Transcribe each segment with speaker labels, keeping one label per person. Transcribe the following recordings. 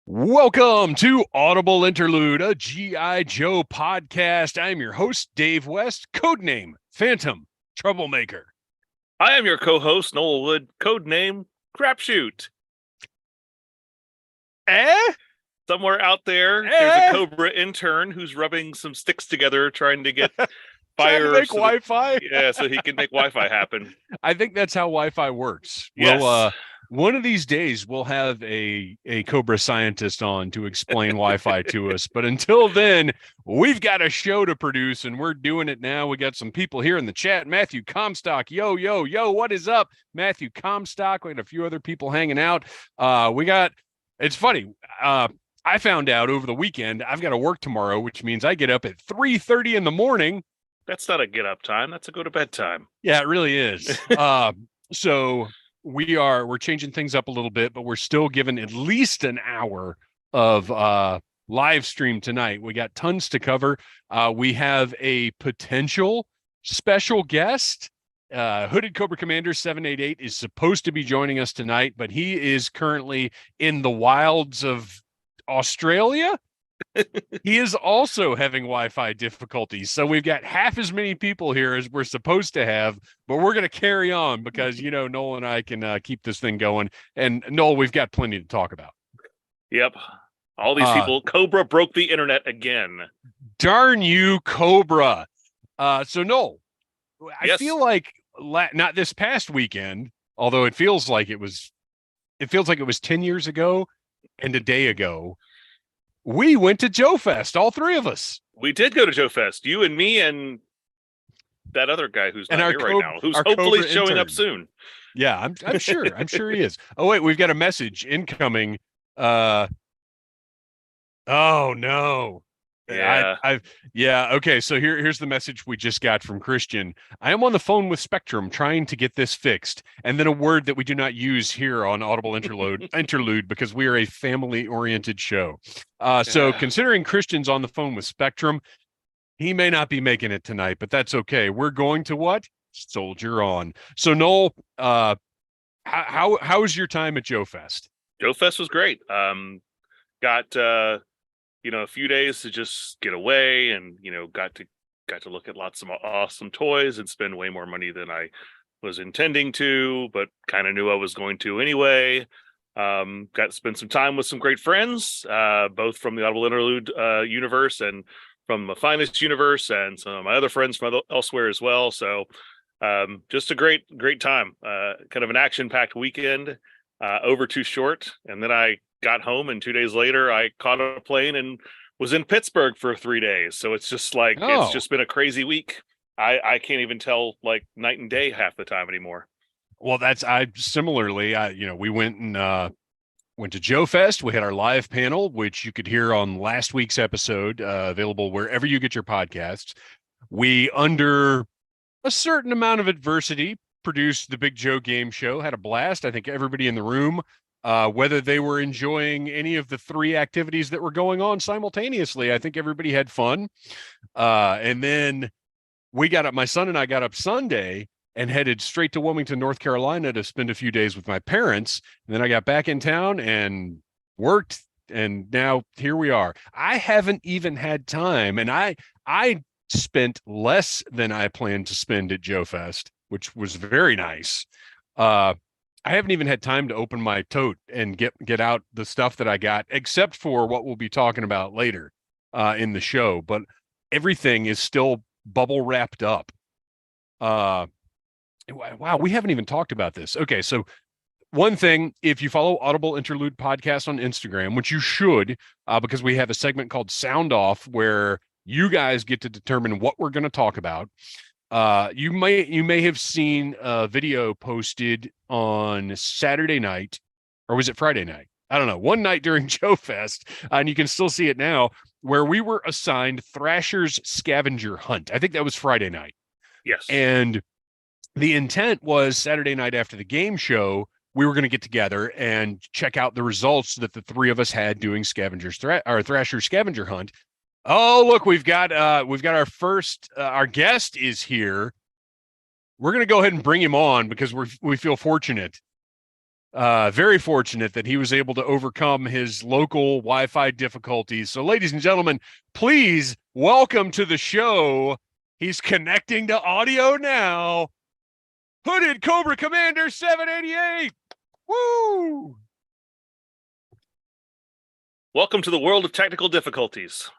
Speaker 1: Welcome to Audible Interlude, a G.I. Joe podcast. I'm your host, Dave West, codename Phantom Troublemaker.
Speaker 2: I am your co-host, Noel Wood, codename Crapshoot. Somewhere out there's a Cobra intern who's rubbing some sticks together trying to get fire.
Speaker 1: Trying to make Wi-Fi?
Speaker 2: So he can make Wi-Fi happen.
Speaker 1: I think that's how Wi-Fi works.
Speaker 2: Yes.
Speaker 1: Well, one of these days, we'll have a Cobra scientist on to explain Wi-Fi to us. But until then, we've got a show to produce, and we're doing it now. We got some people here in the chat. Matthew Comstock, yo, what is up? Matthew Comstock. We got a few other people hanging out. It's funny. I found out over the weekend I've got to work tomorrow, which means I get up at 3:30 in the morning.
Speaker 2: That's not a get up time. That's a go to bed time.
Speaker 1: Yeah, it really is. So we're changing things up a little bit, but we're still given at least an hour of live stream tonight. We got tons to cover. We have a potential special guest. Hooded Cobra Commander 788 is supposed to be joining us tonight, but he is currently in the wilds of Australia. He is also having Wi-Fi difficulties, so we've got half as many people here as we're supposed to have, but we're going to carry on because Noel and I can keep this thing going. And Noel, we've got plenty to talk about.
Speaker 2: Yep, all these people. Cobra broke the internet again.
Speaker 1: Darn you, Cobra. So Noel, I feel like not this past weekend, although it feels like it was 10 years ago and a day ago. We went to Joe Fest, all three of us.
Speaker 2: We did go to Joe Fest. You and me and that other guy who's not here right now, who's hopefully showing up soon.
Speaker 1: Yeah, I'm sure. I'm sure he is. Oh wait, we've got a message incoming. Oh no.
Speaker 2: Yeah.
Speaker 1: Okay. So here's the message we just got from Kristian. I am on the phone with Spectrum trying to get this fixed. And then a word that we do not use here on Audible Interlude because we are a family oriented show. So considering Kristian's on the phone with Spectrum, he may not be making it tonight, but that's okay. We're going to soldier on. So Noel, how was your time at Joe Fest?
Speaker 2: Joe Fest was great. Got a few days to just get away and, got to look at lots of awesome toys and spend way more money than I was intending to, but kind of knew I was going to anyway. Got to spend some time with some great friends, both from the Audible Interlude universe and from the Finest universe, and some of my other friends from elsewhere as well. So just a great time, kind of an action-packed weekend, over too short. And then I got home, and 2 days later I caught a plane and was in Pittsburgh for 3 days. So it's just it's just been a crazy week. I can't even tell night and day half the time anymore.
Speaker 1: Well, we went to Joe Fest. We had our live panel, which you could hear on last week's episode, available wherever you get your podcasts. We, under a certain amount of adversity, produced the Big Joe Game Show, had a blast. I think everybody in the room, whether they were enjoying any of the three activities that were going on simultaneously, I think everybody had fun. And then my son and I got up Sunday and headed straight to Wilmington, North Carolina to spend a few days with my parents. And then I got back in town and worked. And now here we are. I haven't even had time. And I spent less than I planned to spend at Joe Fest, which was very nice. I haven't even had time to open my tote and get out the stuff that I got, except for what we'll be talking about later in the show. But everything is still bubble wrapped up. Wow, we haven't even talked about this. Okay, so one thing, if you follow Audible Interlude Podcast on Instagram, which you should, because we have a segment called Sound Off where you guys get to determine what we're going to talk about. You may have seen a video posted on Saturday night, or was it Friday night? I don't know. One night during Joe Fest, and you can still see it now, where we were assigned Thrasher's scavenger hunt. I think that was Friday night.
Speaker 2: Yes.
Speaker 1: And the intent was Saturday night after the game show, we were going to get together and check out the results that the three of us had doing Thrasher scavenger hunt. Oh, look, we've got our first, our guest is here. We're going to go ahead and bring him on because we feel fortunate. very fortunate that he was able to overcome his local Wi-Fi difficulties. So, ladies and gentlemen, please welcome to the show. He's connecting to audio now. Hooded Cobra Commander 788. Woo!
Speaker 2: Welcome to the world of technical difficulties.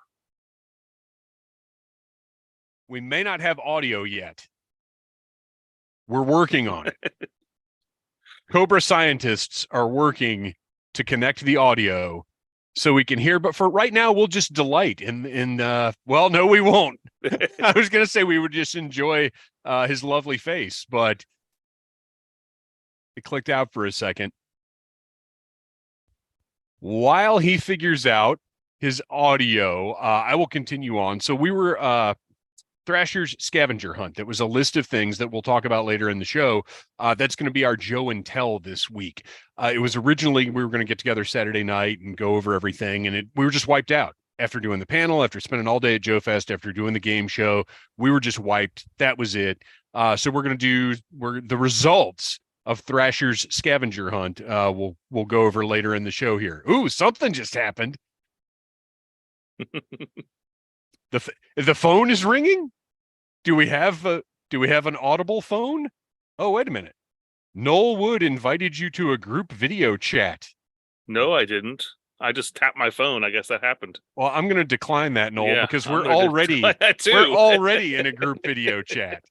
Speaker 1: We may not have audio yet. We're working on it. Cobra scientists are working to connect the audio so we can hear. But for right now, we'll just delight in well, no, we won't. I was going to say we would just enjoy his lovely face, but it clicked out for a second. While he figures out his audio, I will continue on. So we were Thrasher's scavenger hunt. That was a list of things that we'll talk about later in the show. That's going to be our Joe and Tell this week. It was originally, we were going to get together Saturday night and go over everything, and we were just wiped out after doing the panel, after spending all day at Joe Fest, after doing the game show. We were just wiped. That was it. So we're going to do the results of Thrasher's scavenger hunt. We'll go over later in the show here. Ooh, something just happened. The phone is ringing. Do we have an Audible phone? Oh, wait a minute. Noel Wood invited you to a group video chat.
Speaker 2: No, I didn't. I just tapped my phone. I guess that happened.
Speaker 1: Well, I'm going to decline that, Noel, because we're already in a group video chat.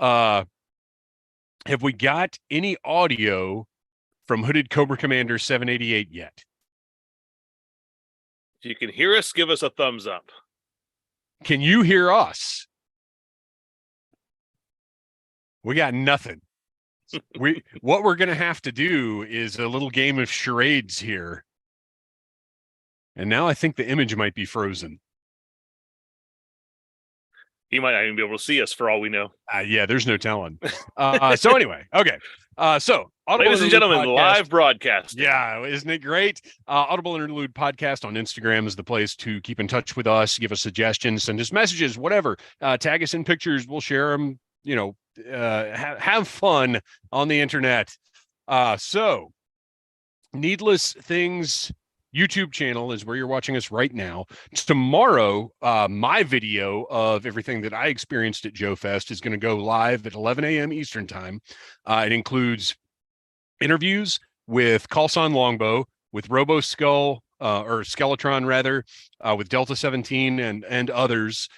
Speaker 1: Have we got any audio from Hooded Cobra Commander 788 yet?
Speaker 2: If you can hear us, give us a thumbs up.
Speaker 1: Can you hear us? We got nothing. What we're going to have to do is a little game of charades here. And now I think the image might be frozen.
Speaker 2: He might not even be able to see us for all we know.
Speaker 1: Yeah, there's no telling. So anyway, okay. So
Speaker 2: Audible ladies and gentlemen, podcast, live broadcast.
Speaker 1: Yeah, isn't it great? Audible Interlude podcast on Instagram is the place to keep in touch with us, give us suggestions, send us messages, whatever. Tag us in pictures. We'll share them, have fun on the internet. So Needless Things YouTube channel is where you're watching us right now. Tomorrow, my video of everything that I experienced at Joe Fest is going to go live at 11 a.m. Eastern time. It includes interviews with Callsign Longbow, with Robo Skull, or Skeletron rather, with Delta 17 and others.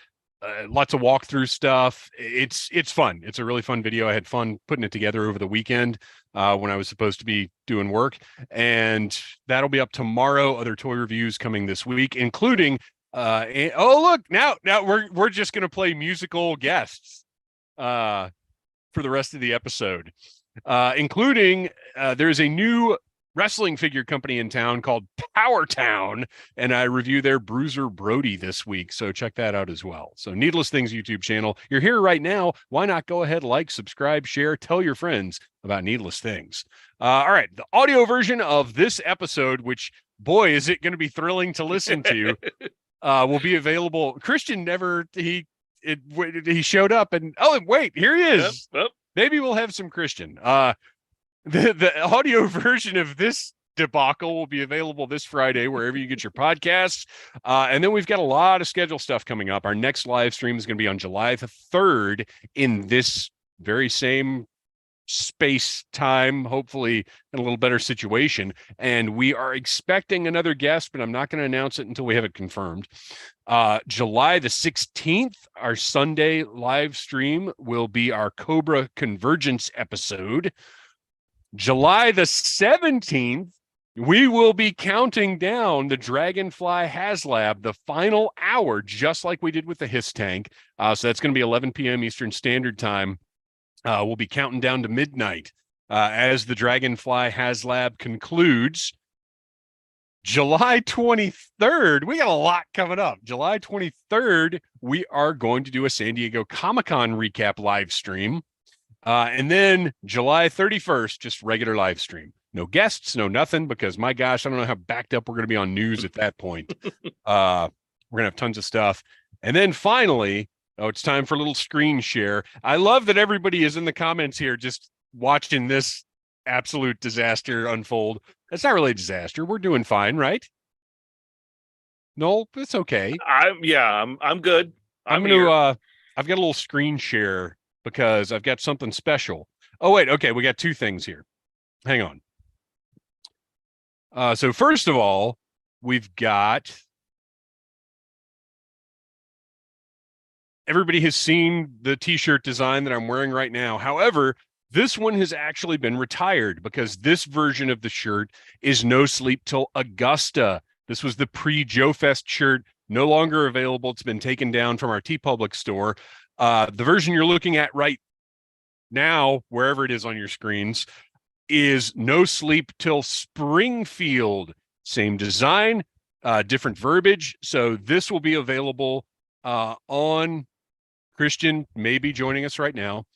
Speaker 1: Lots of walkthrough stuff. It's fun. It's a really fun video. I had fun putting it together over the weekend when I was supposed to be doing work, and that'll be up tomorrow. Other toy reviews coming this week, including look, now we're just gonna play musical guests for the rest of the episode, including there's a new wrestling figure company in town called Power Town, and I review their Bruiser Brody this week, so check that out as well. So Needless Things YouTube channel. You're here right now. Why not go ahead, like, subscribe, share, tell your friends about Needless Things. All right, the audio version of this episode, which, boy, is it going to be thrilling to listen to, will be available. Kristian he showed up, and oh, wait, here he is.
Speaker 2: Yep.
Speaker 1: Maybe we'll have some Kristian. The audio version of this debacle will be available this Friday, wherever you get your podcasts. And then we've got a lot of schedule stuff coming up. Our next live stream is going to be on July the 3rd in this very same space time, hopefully in a little better situation. And we are expecting another guest, but I'm not going to announce it until we have it confirmed. July the 16th, our Sunday live stream will be our Cobra Convergence episode. July the 17th, we will be counting down the Dragonfly HasLab, the final hour, just like we did with the Hiss Tank. So that's going to be 11 p.m. Eastern Standard Time. We'll be counting down to midnight as the Dragonfly HasLab concludes. July 23rd, we got a lot coming up. July 23rd, we are going to do a San Diego Comic-Con recap live stream. And then July 31st, just regular live stream. No guests, no nothing, because my gosh, I don't know how backed up we're going to be on news at that point. We're going to have tons of stuff. And then finally, it's time for a little screen share. I love that everybody is in the comments here just watching this absolute disaster unfold. It's not really a disaster. We're doing fine, right? No, it's okay.
Speaker 2: I'm good.
Speaker 1: I'm
Speaker 2: here.
Speaker 1: gonna I've got a little screen share because I've got something special. Oh wait, okay, we got two things here. Hang on. So first of all, we've got everybody has seen the t-shirt design that I'm wearing right now. However, this one has actually been retired because this version of the shirt is No Sleep Till Augusta. This was the pre-Joe Fest shirt, no longer available. It's been taken down from our TeePublic store. The version you're looking at right now, wherever it is on your screens, is No Sleep Till Springfield. Same design, different verbiage. So this will be available on Kristian may be joining us right now.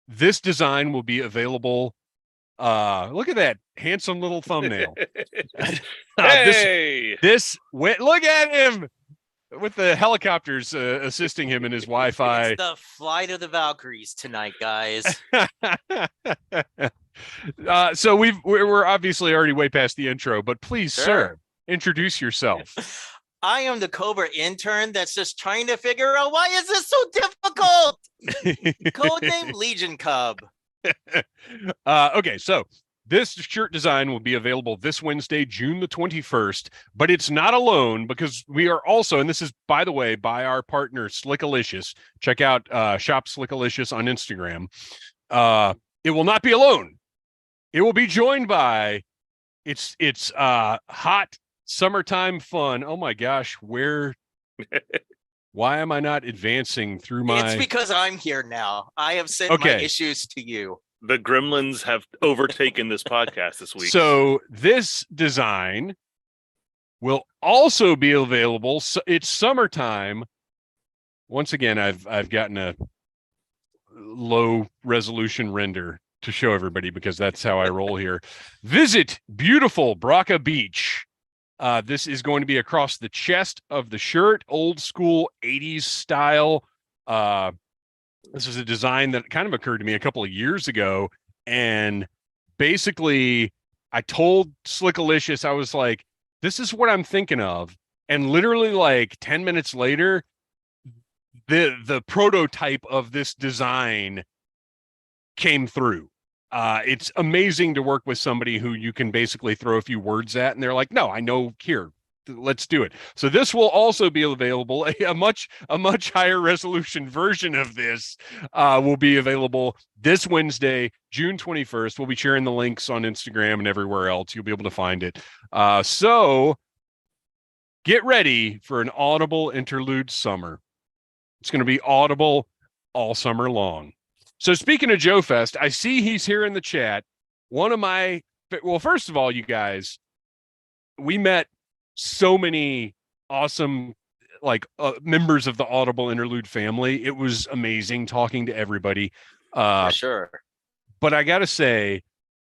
Speaker 1: This design will be available. Look at that handsome little thumbnail.
Speaker 2: Hey!
Speaker 1: Look at him with the helicopters assisting him in his Wi-Fi.
Speaker 3: It's the flight of the Valkyries tonight, guys.
Speaker 1: So we're obviously already way past the intro, but please,
Speaker 3: Sure.
Speaker 1: sir, introduce yourself.
Speaker 3: I am the Cobra intern that's just trying to figure out why is this so difficult? Codename Legion Cub.
Speaker 1: Okay, so this shirt design will be available this Wednesday, June the 21st, but it's not alone because we are also, and this is, by the way, by our partner Slickalicious. Check out Shop Slickalicious on Instagram. It will not be alone. It will be joined by it's hot summertime fun. Oh my gosh, why am I not advancing through my...
Speaker 3: It's because I'm here now. I have sent my issues to you.
Speaker 2: The gremlins have overtaken this podcast this week.
Speaker 1: So this design will also be available. So it's summertime. Once again, I've gotten a low resolution render to show everybody because that's how I roll here. Visit beautiful Braca Beach. This is going to be across the chest of the shirt, old school 80s style. This is a design that kind of occurred to me a couple of years ago. And basically, I told Slickalicious, I was like, this is what I'm thinking of. And literally like 10 minutes later, the prototype of this design came through. It's amazing to work with somebody who you can basically throw a few words at and they're like, no, I know, here, let's do it. So this will also be available. A much higher resolution version of this will be available this Wednesday, June 21st. We'll be sharing the links on Instagram and everywhere else. You'll be able to find it. So get ready for an Audible Interlude summer. It's going to be Audible all summer long. So speaking of Joe Fest, I see he's here in the chat. First of all, you guys, we met so many awesome members of the Audible Interlude family. It was amazing talking to everybody.
Speaker 3: For sure.
Speaker 1: But I got to say,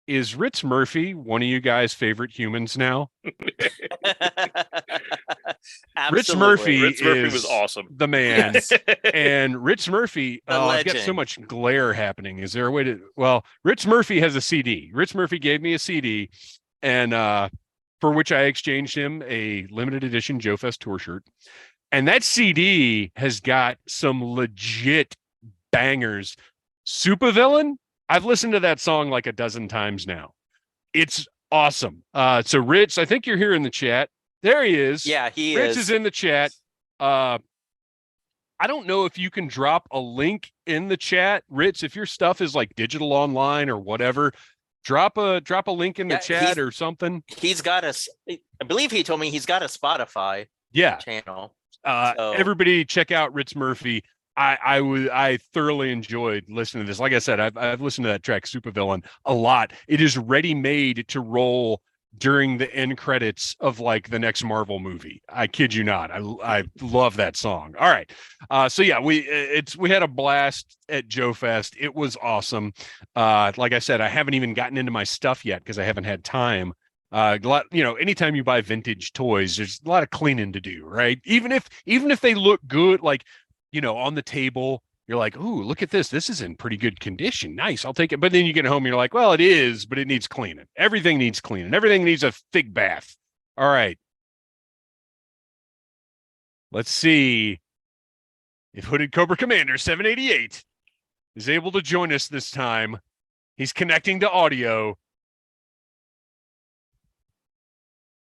Speaker 1: is Ritz Murphy one of you guys' favorite humans now? Ritz Murphy
Speaker 2: was awesome.
Speaker 1: The man.
Speaker 3: Yes.
Speaker 1: And Ritz Murphy, I've got so much glare happening. Is there a way to... Well, Ritz Murphy has a CD. Ritz Murphy gave me a CD, and for which I exchanged him a limited edition Joe Fest tour shirt. And that CD has got some legit bangers. Supervillain, I've listened to that song like a dozen times now. It's awesome. So Ritz, I think you're here in the chat. There he is.
Speaker 3: Yeah,
Speaker 1: Ritz is in the chat. I don't know if you can drop a link in the chat, Ritz, if your stuff is like digital online or whatever, drop a link in the chat or something.
Speaker 3: He's got I believe he told me he's got a Spotify channel.
Speaker 1: Everybody check out Ritz Murphy. I thoroughly enjoyed listening to this. Like I said, I've listened to that track Supervillain a lot. It is ready made to roll during the end credits of like the next Marvel movie. I kid you not. I love that song. All right. So yeah, we had a blast at Joe Fest. It was awesome. Like I said, I haven't even gotten into my stuff yet because I haven't had time. Anytime you buy vintage toys, there's a lot of cleaning to do, right? Even if they look good, like, on the table, You're like, ooh, look at this. This is in pretty good condition. Nice. I'll take it. But then you get home and you're like, well, it is, but it needs cleaning. Everything needs cleaning. Everything needs a fig bath. All right. Let's see if Hooded Cobra Commander 788 is able to join us this time. He's connecting to audio.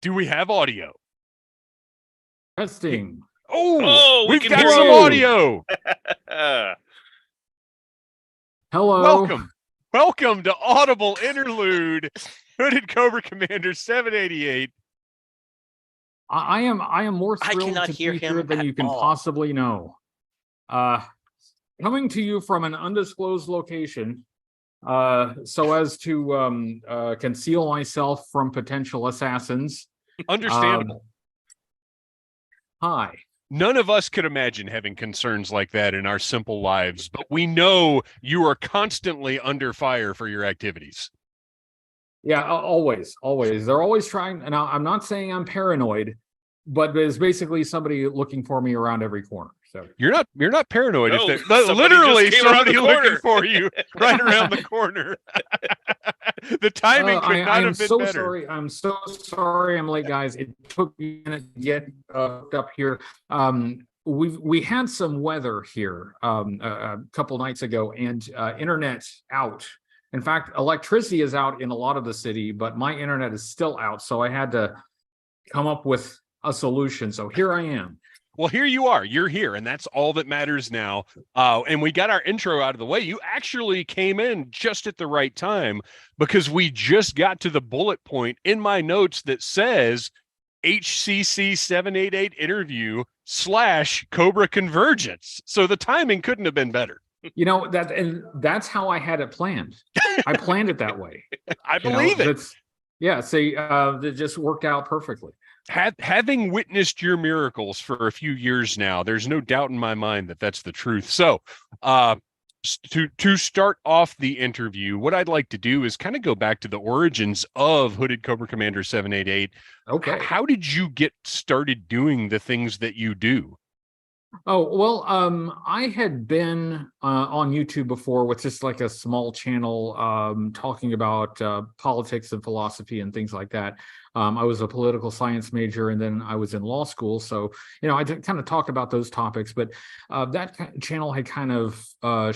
Speaker 1: Do we have audio?
Speaker 4: Testing.
Speaker 1: Oh,
Speaker 2: we
Speaker 1: we've
Speaker 2: can
Speaker 1: got
Speaker 2: hear
Speaker 1: some
Speaker 2: you.
Speaker 1: audio.
Speaker 4: Hello.
Speaker 1: Welcome to Audible Interlude. Hooded Cobra Commander 788.
Speaker 4: I am more
Speaker 3: I
Speaker 4: thrilled
Speaker 3: cannot
Speaker 4: to
Speaker 3: hear
Speaker 4: be
Speaker 3: him
Speaker 4: here than
Speaker 3: at
Speaker 4: you can
Speaker 3: all.
Speaker 4: possibly know. Coming to you from an undisclosed location, so as to conceal myself from potential assassins.
Speaker 1: Understandable.
Speaker 4: Hi.
Speaker 1: None of us could imagine having concerns like that in our simple lives, but we know you are constantly under fire for your activities.
Speaker 4: Yeah, always. They're always trying. And I'm not saying I'm paranoid, but there's basically somebody looking for me around every corner. So
Speaker 1: You're not paranoid
Speaker 2: No,
Speaker 1: if they're
Speaker 2: somebody
Speaker 1: literally
Speaker 2: just came around
Speaker 1: somebody
Speaker 2: the
Speaker 1: looking
Speaker 2: corner.
Speaker 1: for you right around the corner. The timing could not
Speaker 4: I am
Speaker 1: have been
Speaker 4: so
Speaker 1: better.
Speaker 4: sorry. I'm so sorry. I'm late, guys. It took me a minute to get up here. We had some weather here a couple nights ago, and internet out. In fact, electricity is out in a lot of the city, but my internet is still out. So I had to come up with a solution. So here I am.
Speaker 1: Well, here you are. You're here, and that's all that matters now. And we got our intro out of the way. You actually came in just at the right time because we just got to the bullet point in my notes that says HCC 788 interview / Cobra Convergence. So the timing couldn't have been better.
Speaker 4: You know, that's how I had it planned. I planned it that way.
Speaker 1: I believe it.
Speaker 4: Yeah, see, it just worked out perfectly.
Speaker 1: Having witnessed your miracles for a few years now, there's no doubt in my mind that that's the truth. So, to start off the interview, what I'd like to do is kind of go back to the origins of Hooded Cobra Commander 788.
Speaker 4: Okay.
Speaker 1: How did you get started doing the things that you do?
Speaker 4: Oh, well, I had been on YouTube before with just like a small channel talking about politics and philosophy and things like that. I was a political science major, and then I was in law school. So, you know, I kind of talked about those topics, but that channel had kind of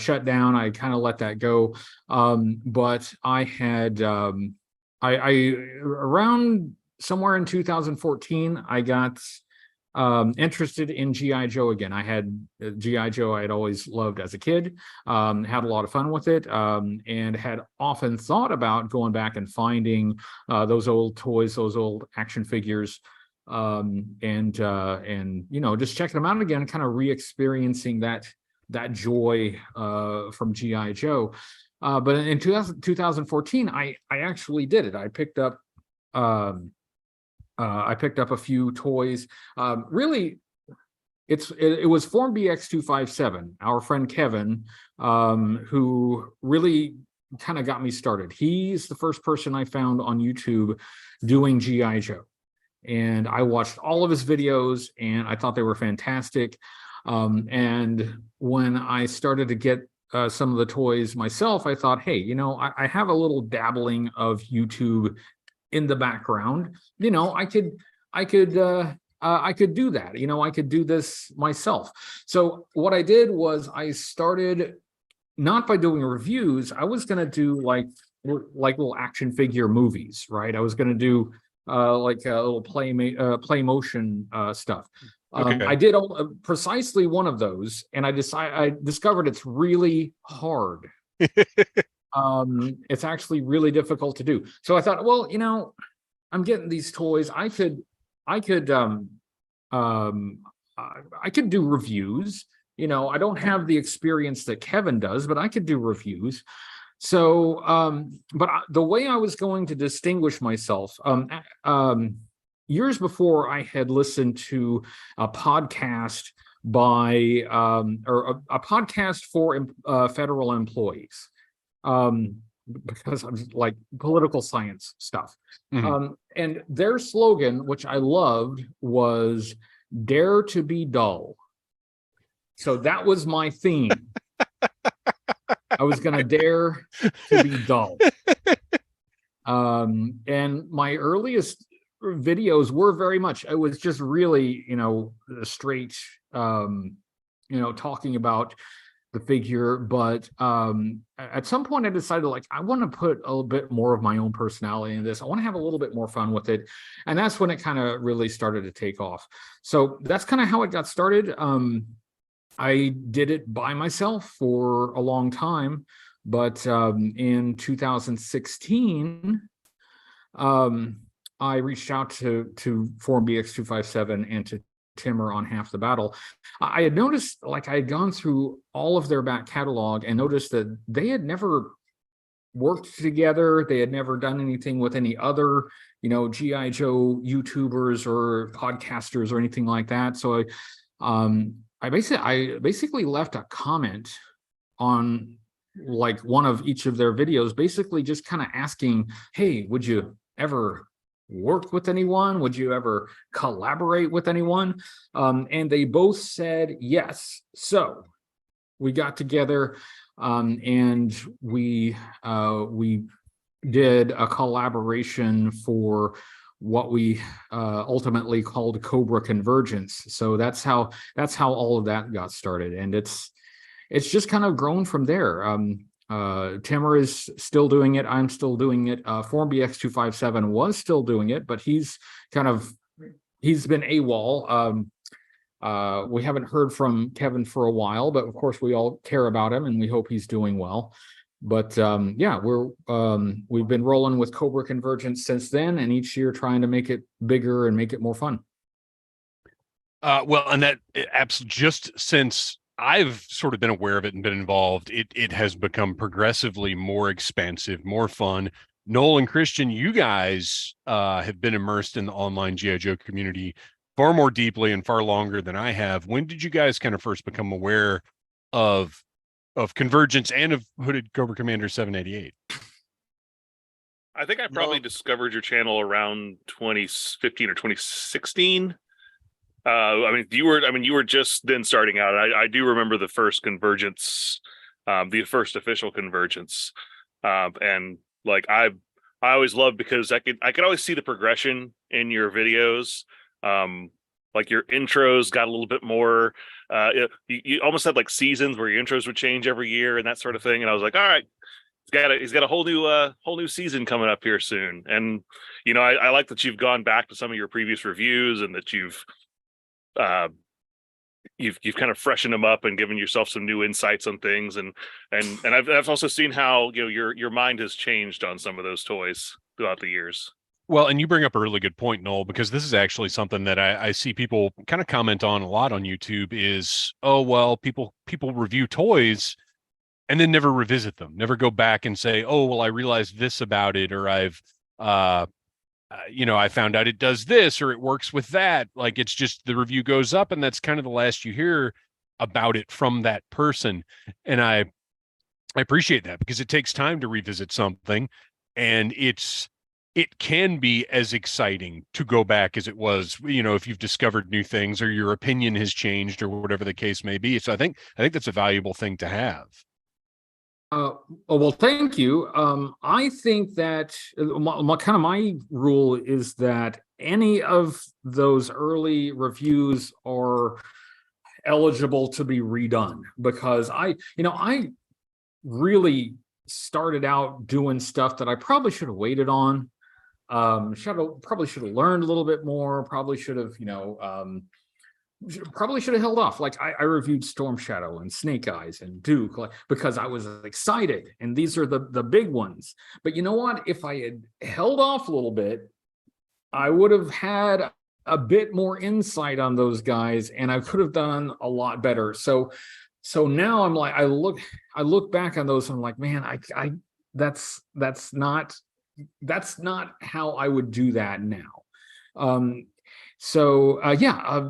Speaker 4: shut down. I kind of let that go. But I had, I around somewhere in 2014, I got interested in GI Joe again. I had GI Joe I had always loved as a kid, had a lot of fun with it, and had often thought about going back and finding those old toys, those old action figures, and you know, just checking them out again, kind of re-experiencing that joy from GI Joe. But in 2014, I actually did it. I picked up a few toys. Really, it was Form BX257, our friend Kevin, who really kind of got me started. He's the first person I found on YouTube doing GI Joe, and I watched all of his videos, and I thought they were fantastic. And when I started to get some of the toys myself, I thought, hey, you know, I have a little dabbling of YouTube in the background. You know, I could do that. You know, I could do this myself. So what I did was I started not by doing reviews. I was going to do like little action figure movies, right? I was going to do like a little play motion stuff.
Speaker 1: Okay.
Speaker 4: I did precisely one of those, and I discovered it's really hard. It's actually really difficult to do. So I thought, well, you know, I'm getting these toys. I could do reviews. You know, I don't have the experience that Kevin does, but I could do reviews. So, but the way I was going to distinguish myself, years before, I had listened to a podcast by or a podcast for federal employees. Because of like political science stuff.
Speaker 1: Mhm.
Speaker 4: And their slogan, which I loved, was "Dare to be dull." So that was my theme. I was going to dare to be dull. And my earliest videos were very much, it was just really, straight, talking about the figure. But at some point I decided, like, I want to put a little bit more of my own personality in this. I want to have a little bit more fun with it. And that's when it kind of really started to take off. So that's kind of how it got started. I did it by myself for a long time, but in 2016, I reached out to Forum BX257 and to Timmer on Half the Battle. I had noticed, like, I had gone through all of their back catalog and noticed that they had never worked together. They had never done anything with any other, G.I. Joe YouTubers or podcasters or anything like that. So I basically left a comment on, like, one of each of their videos, basically just kind of asking, hey, would you ever work with anyone? Would you ever collaborate with anyone? And they both said yes. So we got together and we did a collaboration for what we ultimately called Cobra Convergence. So that's how all of that got started, and it's just kind of grown from there. Timmer is still doing it. I'm still doing it. Forum BX257 was still doing it, but he's been AWOL. We haven't heard from Kevin for a while, but of course we all care about him and we hope he's doing well. But yeah, we've been rolling with Cobra Convergence since then, and each year trying to make it bigger and make it more fun.
Speaker 1: Well, and that just since I've sort of been aware of it and been involved, it has become progressively more expansive, more fun. Noel and Kristian, you guys have been immersed in the online G.I. Joe community far more deeply and far longer than I have. When did you guys kind of first become aware of Convergence and of Hooded Cobra Commander 788?
Speaker 2: I think I probably discovered your channel around 2015 or 2016. You were just then starting out. I do remember the first Convergence, the first official Convergence, and like I always loved, because I could always see the progression in your videos. Like your intros got a little bit more. You almost had like seasons where your intros would change every year and that sort of thing. And I was like, all right, he's got a whole new season coming up here soon. And I like that you've gone back to some of your previous reviews and that you've kind of freshened them up and given yourself some new insights on things. And I've also seen how your mind has changed on some of those toys throughout the years.
Speaker 1: Well, and you bring up a really good point, Noel, because this is actually something that I see people kind of comment on a lot on YouTube is, oh, well, people review toys and then never revisit them, never go back and say, oh, well, I realized this about it, or I found out it does this, or it works with that. Like, it's just the review goes up and that's kind of the last you hear about it from that person. And I appreciate that, because it takes time to revisit something, and it can be as exciting to go back as it was, if you've discovered new things or your opinion has changed or whatever the case may be. So I think that's a valuable thing to have.
Speaker 4: Well, thank you. I think that my rule is that any of those early reviews are eligible to be redone, because I really started out doing stuff that I probably should have waited on. Probably should have learned a little bit more. Probably should have held off. Like I reviewed Storm Shadow and Snake Eyes and Duke, because I was excited, and these are the big ones. But you know what? If I had held off a little bit, I would have had a bit more insight on those guys, and I could have done a lot better. So now I'm like, I look back on those and I'm like, man, that's not how I would do that now.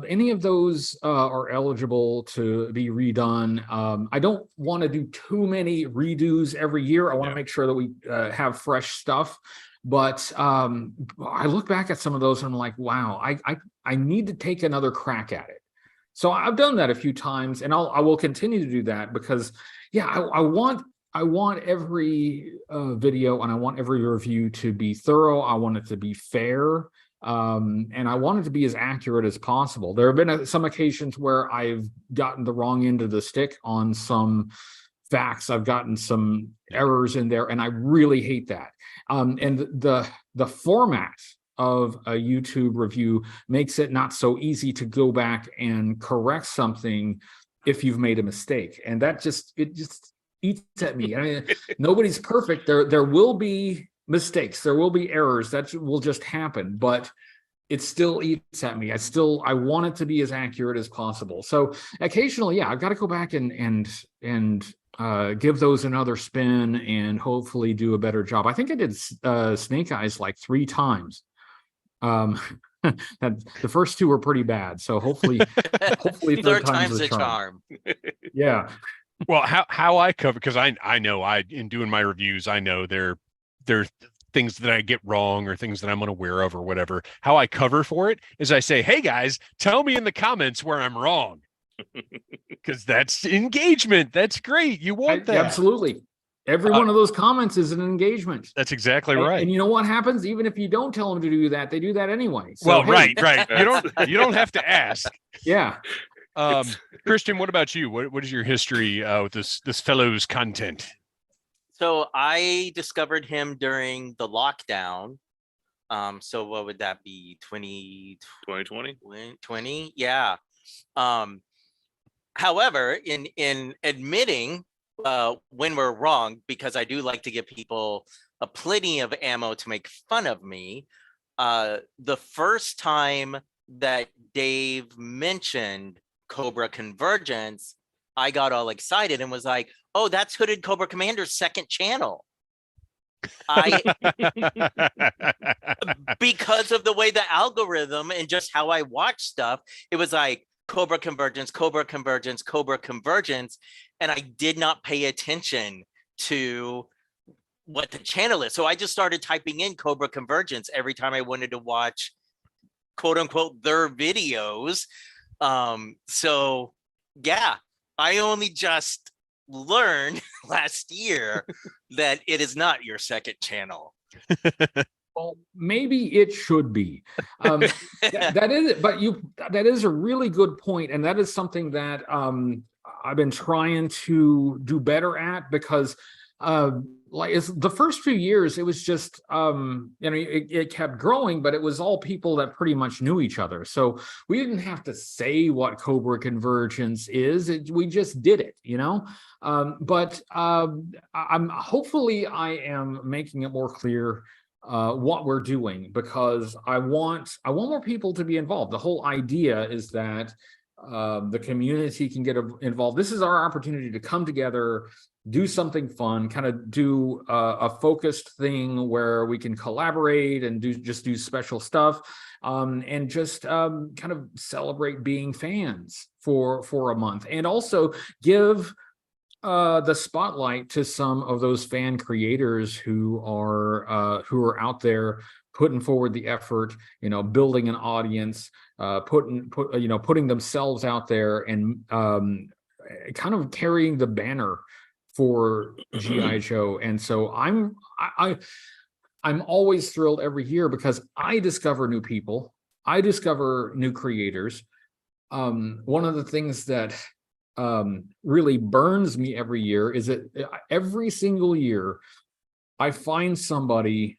Speaker 4: Any of those are eligible to be redone. I don't want to do too many redos every year. I want to make sure that we have fresh stuff. But I look back at some of those and I'm like, wow, I need to take another crack at it. So I've done that a few times, and I will continue to do that, because I want I want every video and I want every review to be thorough. I want it to be fair. And I want it to be as accurate as possible. There have been some occasions where I've gotten the wrong end of the stick on some facts. I've gotten some errors in there, and I really hate that. And the format of a YouTube review makes it not so easy to go back and correct something if you've made a mistake. And that just eats at me. I mean, nobody's perfect. There will be mistakes, there will be errors, that will just happen, but it still eats at me. I want it to be as accurate as possible. So occasionally, yeah, I've got to go back and give those another spin and hopefully do a better job. I think I did Snake Eyes like 3 times. The first 2 were pretty bad, so hopefully
Speaker 3: third time's the charm.
Speaker 4: Yeah.
Speaker 1: Well, how I cover, because I know in doing my reviews, I know there are things that I get wrong or things that I'm unaware of or whatever. How I cover for it is I say, hey guys, tell me in the comments where I'm wrong. Because that's engagement. That's great. You want that.
Speaker 4: Absolutely. Every one of those comments is an engagement.
Speaker 1: That's exactly right.
Speaker 4: And you know what happens? Even if you don't tell them to do that, they do that anyway. So,
Speaker 1: well,
Speaker 4: hey.
Speaker 1: right. You don't have to ask.
Speaker 4: Yeah.
Speaker 1: Kristian, what about you? What is your history with this fellow's content?
Speaker 3: So I discovered him during the lockdown. So what would that be?
Speaker 2: 2020?
Speaker 3: 20? Yeah. However, in admitting when we're wrong, because I do like to give people a plenty of ammo to make fun of me. The first time that Dave mentioned Cobra Convergence, I got all excited and was like, oh, that's Hooded Cobra Commander's second channel. Because of the way the algorithm and just how I watch stuff, it was like Cobra Convergence, Cobra Convergence, Cobra Convergence. And I did not pay attention to what the channel is. So I just started typing in Cobra Convergence every time I wanted to watch, quote unquote, their videos. So yeah, I only just learned last year that it is not your second channel.
Speaker 4: Well, maybe it should be. That is, but that is a really good point, and that is something that I've been trying to do better at, because it's the first few years, it was just it kept growing, but it was all people that pretty much knew each other. So we didn't have to say what Cobra Convergence is. We just did it, but I'm hopefully I am making it more clear what we're doing, because I want more people to be involved. The whole idea is that the community can get involved. This is our opportunity to come together, do something fun, kind of do a focused thing where we can collaborate and do special stuff, and just kind of celebrate being fans for a month, and also give the spotlight to some of those fan creators who are out there putting forward the effort, building an audience, putting themselves out there, and kind of carrying the banner for G.I. Joe. And so I'm always thrilled every year, because I discover new people, I discover new creators. One of the things that really burns me every year is that every single year I find somebody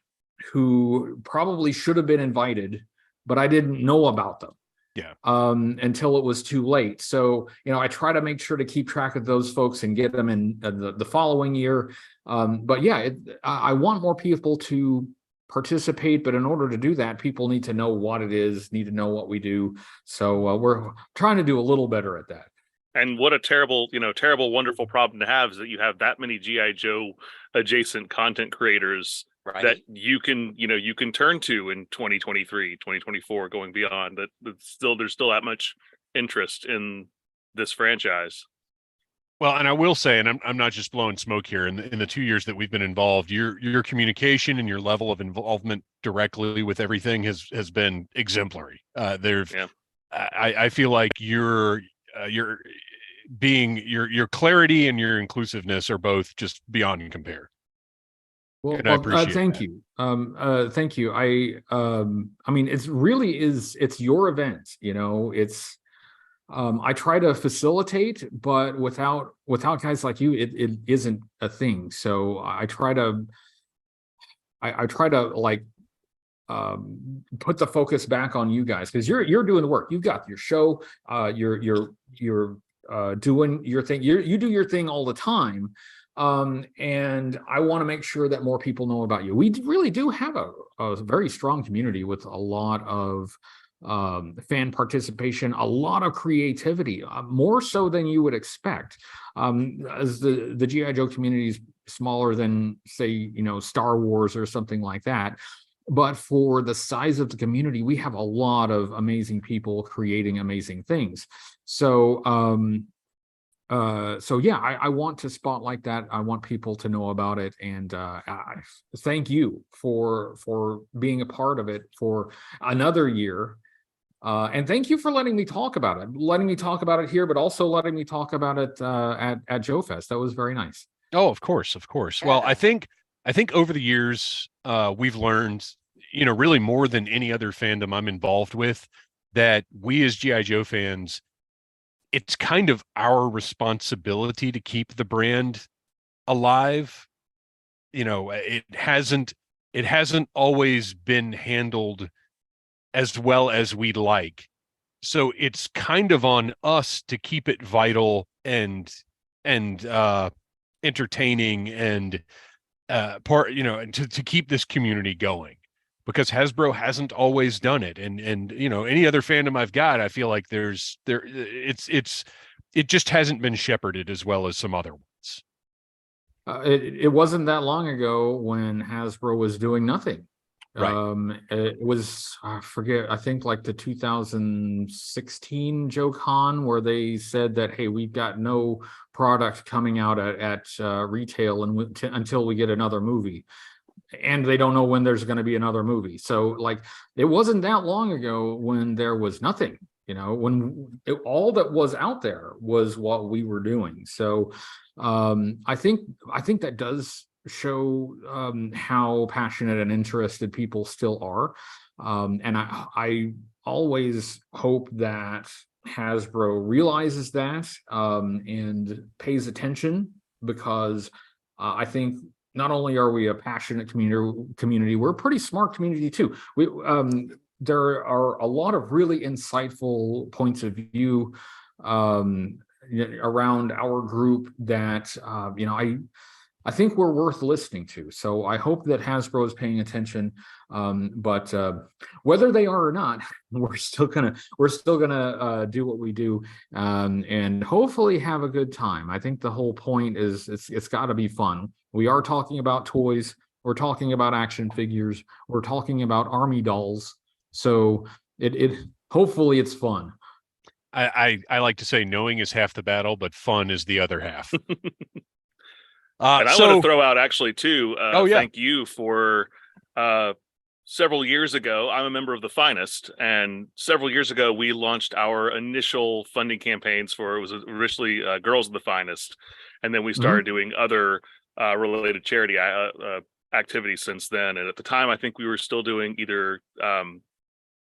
Speaker 4: who probably should have been invited, but I didn't know about them.
Speaker 1: Yeah.
Speaker 4: Until it was too late. So, I try to make sure to keep track of those folks and get them in the following year. But yeah, I want more people to participate, but in order to do that, people need to know what it is, need to know what we do. So we're trying to do a little better at that.
Speaker 2: And what a terrible, wonderful problem to have is that you have that many G.I. Joe adjacent content creators, right, that you can turn to in 2023, 2024, going beyond. There's still that much interest in this franchise.
Speaker 1: Well, and I will say, and I'm not just blowing smoke here, in the 2 years that we've been involved, your communication and your level of involvement directly with everything has been exemplary. I feel like being your clarity and your inclusiveness are both just beyond compare.
Speaker 4: Well,
Speaker 1: And I appreciate
Speaker 4: thank
Speaker 1: that.
Speaker 4: you. Thank you. I mean, it's your event, you know, I try to facilitate, but without guys like you, it isn't a thing. So I try to like put the focus back on you guys, because you're doing the work. You've got your show, you're doing your thing. You do your thing all the time. And I want to make sure that more people know about you. We really do have a very strong community with a lot of fan participation, a lot of creativity, more so than you would expect. As the GI Joe community is smaller than, say, you know, Star Wars or something like that, but for the size of the community, we have a lot of amazing people creating amazing things. So so yeah, I want to spotlight that. I want people to know about it, and I thank you for being a part of it for another year. And thank you for letting me talk about it here, but also letting me talk about it at Joe Fest. That was very nice.
Speaker 1: Oh, of course, of course.
Speaker 3: Yeah.
Speaker 1: Well, I think over the years, we've learned, you know, really more than any other fandom I'm involved with, that we as GI Joe fans, it's kind of our responsibility to keep the brand alive. You know, it hasn't always been handled as well as we'd like. So it's kind of on us to keep it vital and entertaining and to keep this community going, because Hasbro hasn't always done it. And you know, any other fandom I've got, I feel like it just hasn't been shepherded as well as some other ones.
Speaker 4: It wasn't that long ago when Hasbro was doing nothing.
Speaker 1: Right.
Speaker 4: It was, I forget, I think like the 2016 Joe Con, where they said that, hey, we've got no product coming out at retail until we get another movie. And they don't know when there's going to be another movie. So like, it wasn't that long ago when there was nothing, you know, when all that was out there was what we were doing. So I think that does show how passionate and interested people still are. And I always hope that Hasbro realizes that and pays attention, because I think not only are we a passionate community, we're a pretty smart community too. There are a lot of really insightful points of view around our group that you know, I think we're worth listening to. So I hope that Hasbro is paying attention. But whether they are or not, we're still gonna do what we do, and hopefully have a good time. I think the whole point is it's got to be fun. We are talking about toys. We're talking about action figures. We're talking about army dolls. So it hopefully it's fun.
Speaker 1: I like to say knowing is half the battle, but fun is the other half.
Speaker 2: And I want to throw out actually too,
Speaker 1: yeah.
Speaker 2: thank you for several years ago. I'm a member of the Finest, and several years ago we launched our initial funding campaigns for, it was originally Girls of the Finest, and then we started doing other related charity activities since then. And at the time, I think we were still doing either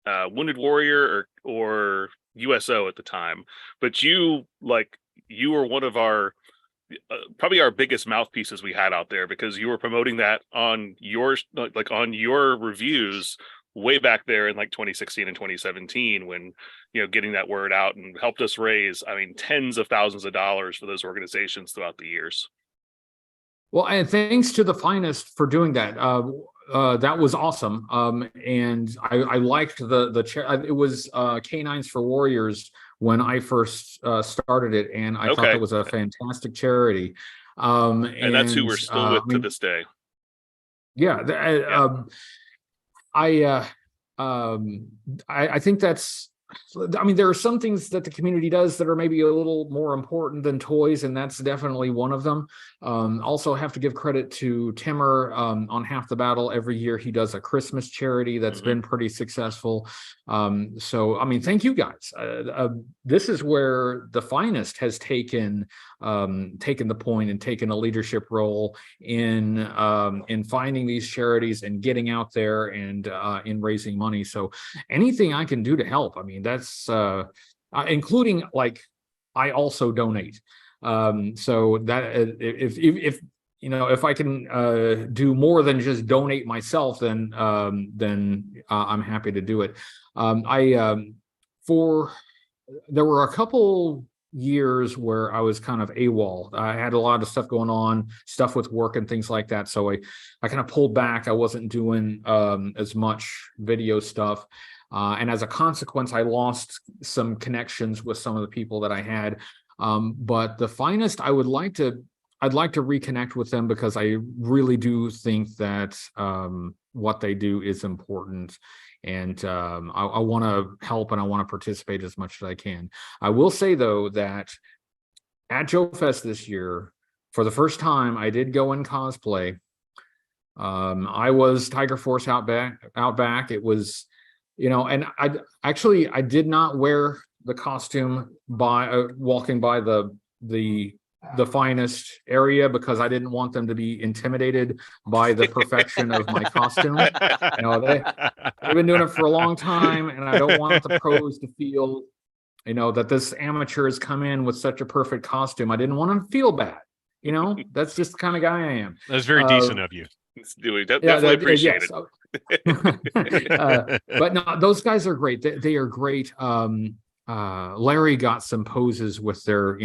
Speaker 2: Wounded Warrior or USO at the time. But you were one of our probably our biggest mouthpieces we had out there, because you were promoting that on your reviews way back there in like 2016 and 2017, when, you know, getting that word out, and helped us raise, I mean, tens of thousands of dollars for those organizations throughout the years.
Speaker 4: Well, and thanks to the Finest for doing that. That was awesome. And I liked it was Canines for Warriors when I first started it, and I thought it was a fantastic charity.
Speaker 2: And that's who we're still with to this day.
Speaker 4: Yeah. I think that's I mean, there are some things that the community does that are maybe a little more important than toys, and that's definitely one of them. Also have to give credit to Timmer on Half the Battle. Every year he does a Christmas charity that's been pretty successful. So, I mean, thank you guys. This is where the Finest has taken the point and taken a leadership role in finding these charities and getting out there and in raising money. So anything I can do to help, I mean, that's including, like, I also donate. So that if you know, if I can do more than just donate myself, then I'm happy to do it. There were a couple years where I was kind of AWOL. I had a lot of stuff going on, stuff with work and things like that. So I kind of pulled back. I wasn't doing as much video stuff. And as a consequence, I lost some connections with some of the people that I had. But the Finest, I'd like to reconnect with them, because I really do think that what they do is important. And I want to help, and I want to participate as much as I can. I will say, though, that at Joe Fest this year, for the first time, I did go in cosplay. I was Tiger Force Outback. It was, you know, and I did not wear the costume by walking by the Finest area, because I didn't want them to be intimidated by the perfection of my costume. You know, they've been doing it for a long time, and I don't want the pros to feel, you know, that this amateur has come in with such a perfect costume. I didn't want them to feel bad. You know, that's just the kind of guy I am.
Speaker 1: That's very decent of you.
Speaker 2: Definitely appreciate
Speaker 4: it. But no, those guys are great. They are great. Larry got some poses with their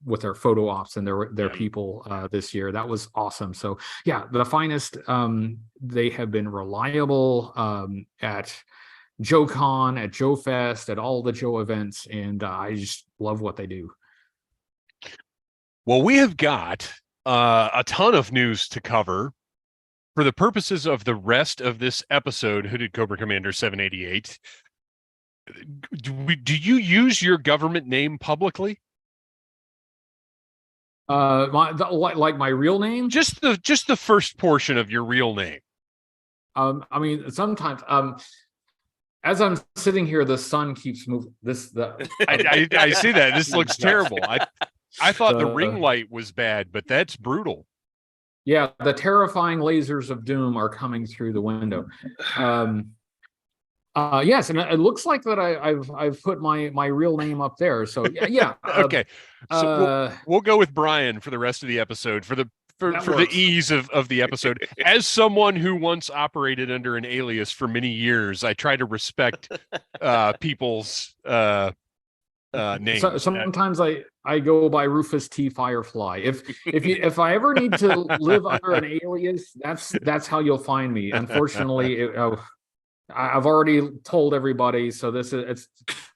Speaker 4: with their photo ops and their people this year. That was awesome. So yeah, the Finest, they have been reliable at JoeCon, at Joe Fest, at all the Joe events, and I just love what they do.
Speaker 1: Well, we have got a ton of news to cover. For the purposes of the rest of this episode, Hooded Cobra Commander 788, do you use your government name publicly?
Speaker 4: Like my real name?
Speaker 1: Just the first portion of your real name.
Speaker 4: I mean, sometimes as I'm sitting here, the sun keeps moving. I
Speaker 1: see that. This looks terrible. I thought the ring light was bad, but that's brutal.
Speaker 4: Yeah, the terrifying lasers of doom are coming through the window. Yes, and it looks like that I've put my real name up there. So yeah.
Speaker 1: Okay. So we'll go with Brian for the rest of the episode for the ease of the episode. As someone who once operated under an alias for many years, I try to respect people's names. So,
Speaker 4: sometimes I go by Rufus T. Firefly. If I ever need to live under an alias, that's how you'll find me. Unfortunately, I've already told everybody, so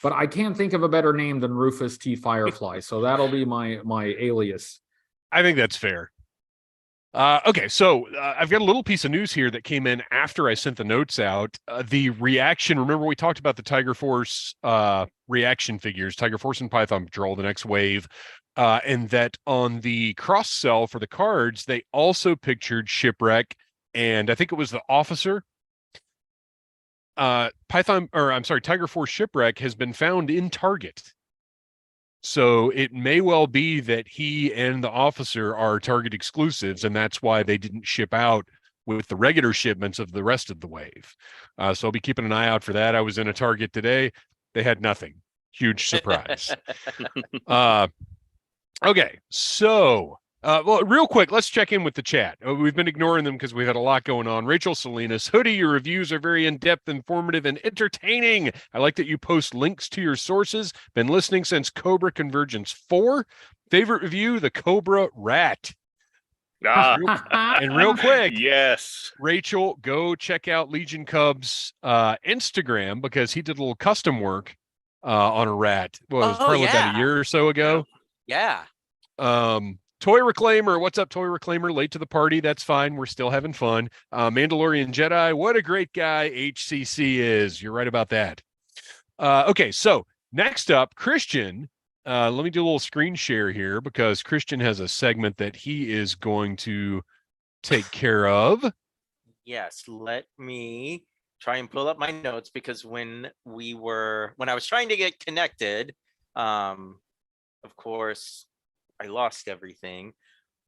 Speaker 4: but I can't think of a better name than Rufus T. Firefly, so that'll be my alias.
Speaker 1: I think that's fair. Okay, so I've got a little piece of news here that came in after I sent the notes out. The reaction, remember we talked about the Tiger Force reaction figures, Tiger Force and Python Patrol, the next wave, and that on the cross-sell for the cards, they also pictured Shipwreck, and I think it was the officer. Tiger Force Shipwreck has been found in Target. So it may well be that he and the officer are Target exclusives, and that's why they didn't ship out with the regular shipments of the rest of the wave. So I'll be keeping an eye out for that. I was in a Target today. They had nothing. Huge surprise. Okay, so well, real quick, let's check in with the chat. We've been ignoring them because we've had a lot going on. Rachel Salinas, Hoodie, your reviews are very in-depth, informative, and entertaining. I like that you post links to your sources. Been listening since Cobra Convergence 4. Favorite review, the Cobra Rat. And real quick,
Speaker 2: yes,
Speaker 1: Rachel, go check out Legion Cub's Instagram, because he did a little custom work on a rat. Well, it was probably about a year or so ago.
Speaker 3: Yeah.
Speaker 1: Toy Reclaimer, what's up, Toy Reclaimer? Late to the party, that's fine. We're still having fun. Mandalorian Jedi, what a great guy HCC is. You're right about that. Okay, so next up, Kristian. Let me do a little screen share here because Kristian has a segment that he is going to take care of.
Speaker 3: Yes, let me try and pull up my notes because when I was trying to get connected, of course, I lost everything.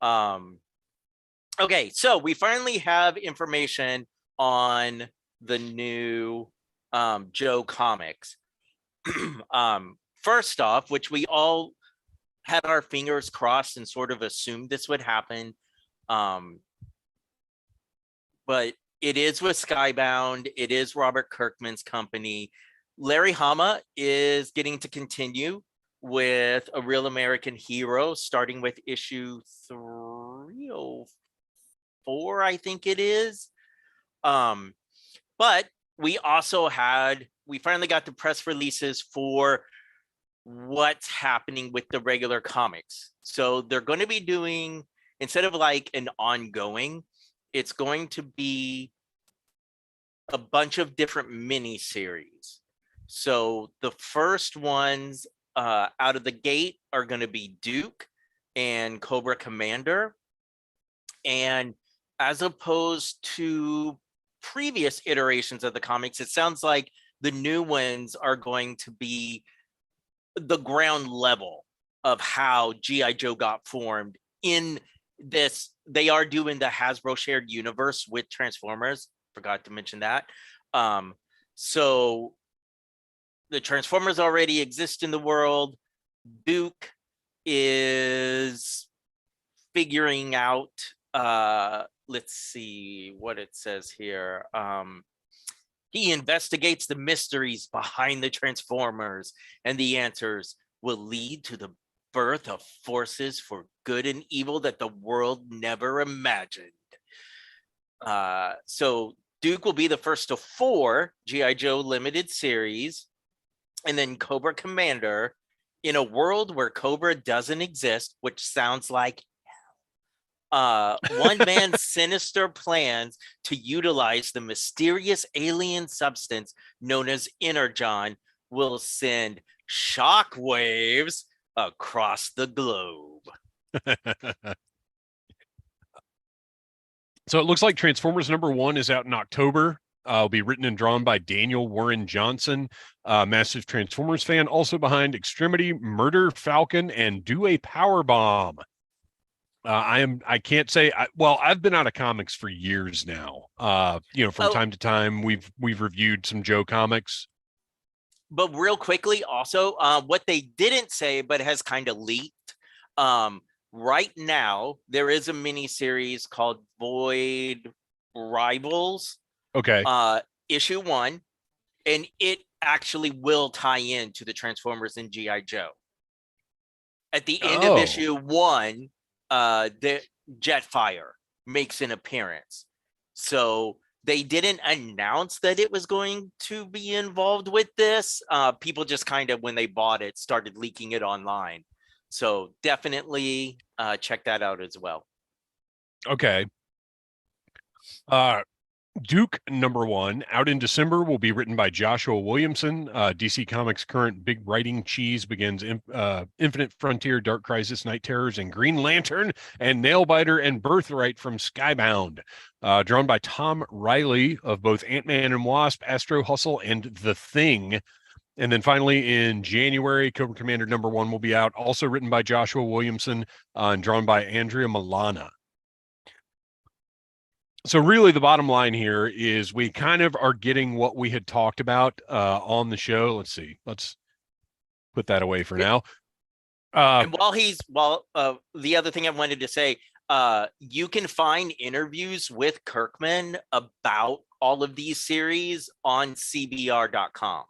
Speaker 3: Okay, so we finally have information on the new Joe comics. First off, which we all had our fingers crossed and sort of assumed this would happen. But it is with Skybound. It is Robert Kirkman's company. Larry Hama is getting to continue with A Real American Hero, starting with issue 304, I think it is. But we finally got the press releases for what's happening with the regular comics. So they're going to be doing, instead of like an ongoing, it's going to be a bunch of different mini series. So the first ones out of the gate are going to be Duke and Cobra Commander. And as opposed to previous iterations of the comics, it sounds like the new ones are going to be the ground level of how G.I. Joe got formed in this. They are doing the Hasbro shared universe with Transformers. Forgot to mention that. So the Transformers already exist in the world. Duke is figuring out, let's see what it says here. He investigates the mysteries behind the Transformers, and the answers will lead to the birth of forces for good and evil that the world never imagined. So Duke will be the first of 4 G.I. Joe limited series, and then Cobra Commander in a world where Cobra doesn't exist, which sounds like one man's sinister plans to utilize the mysterious alien substance known as Energon will send shockwaves across the globe.
Speaker 1: So it looks like Transformers #1 is out in October. It'll be written and drawn by Daniel Warren Johnson, massive Transformers fan, also behind Extremity, Murder Falcon, and Do a Power Bomb. I can't say. I've been out of comics for years now. From time to time, we've reviewed some Joe comics.
Speaker 3: But real quickly, also, what they didn't say, but has kind of leaked. Right now, there is a mini series called Void Rivals.
Speaker 1: Okay.
Speaker 3: Issue 1, and it actually will tie in to the Transformers and G.I. Joe. At the end of issue 1, the Jetfire makes an appearance. So they didn't announce that it was going to be involved with this. People just kind of, when they bought it, started leaking it online. So definitely check that out as well.
Speaker 1: Okay. Duke #1 out in December will be written by Joshua Williamson. DC Comics' current big writing cheese begins Infinite Frontier, Dark Crisis, Night Terrors, and Green Lantern, and Nailbiter and Birthright from Skybound. Drawn by Tom Riley of both Ant-Man and Wasp, Astro Hustle, and The Thing. And then finally in January, Cobra Commander #1 will be out, also written by Joshua Williamson and drawn by Andrea Milana. So really the bottom line here is we kind of are getting what we had talked about on the show. Let's see. Let's put that away for now.
Speaker 3: And the other thing I wanted to say, you can find interviews with Kirkman about all of these series on CBR.com.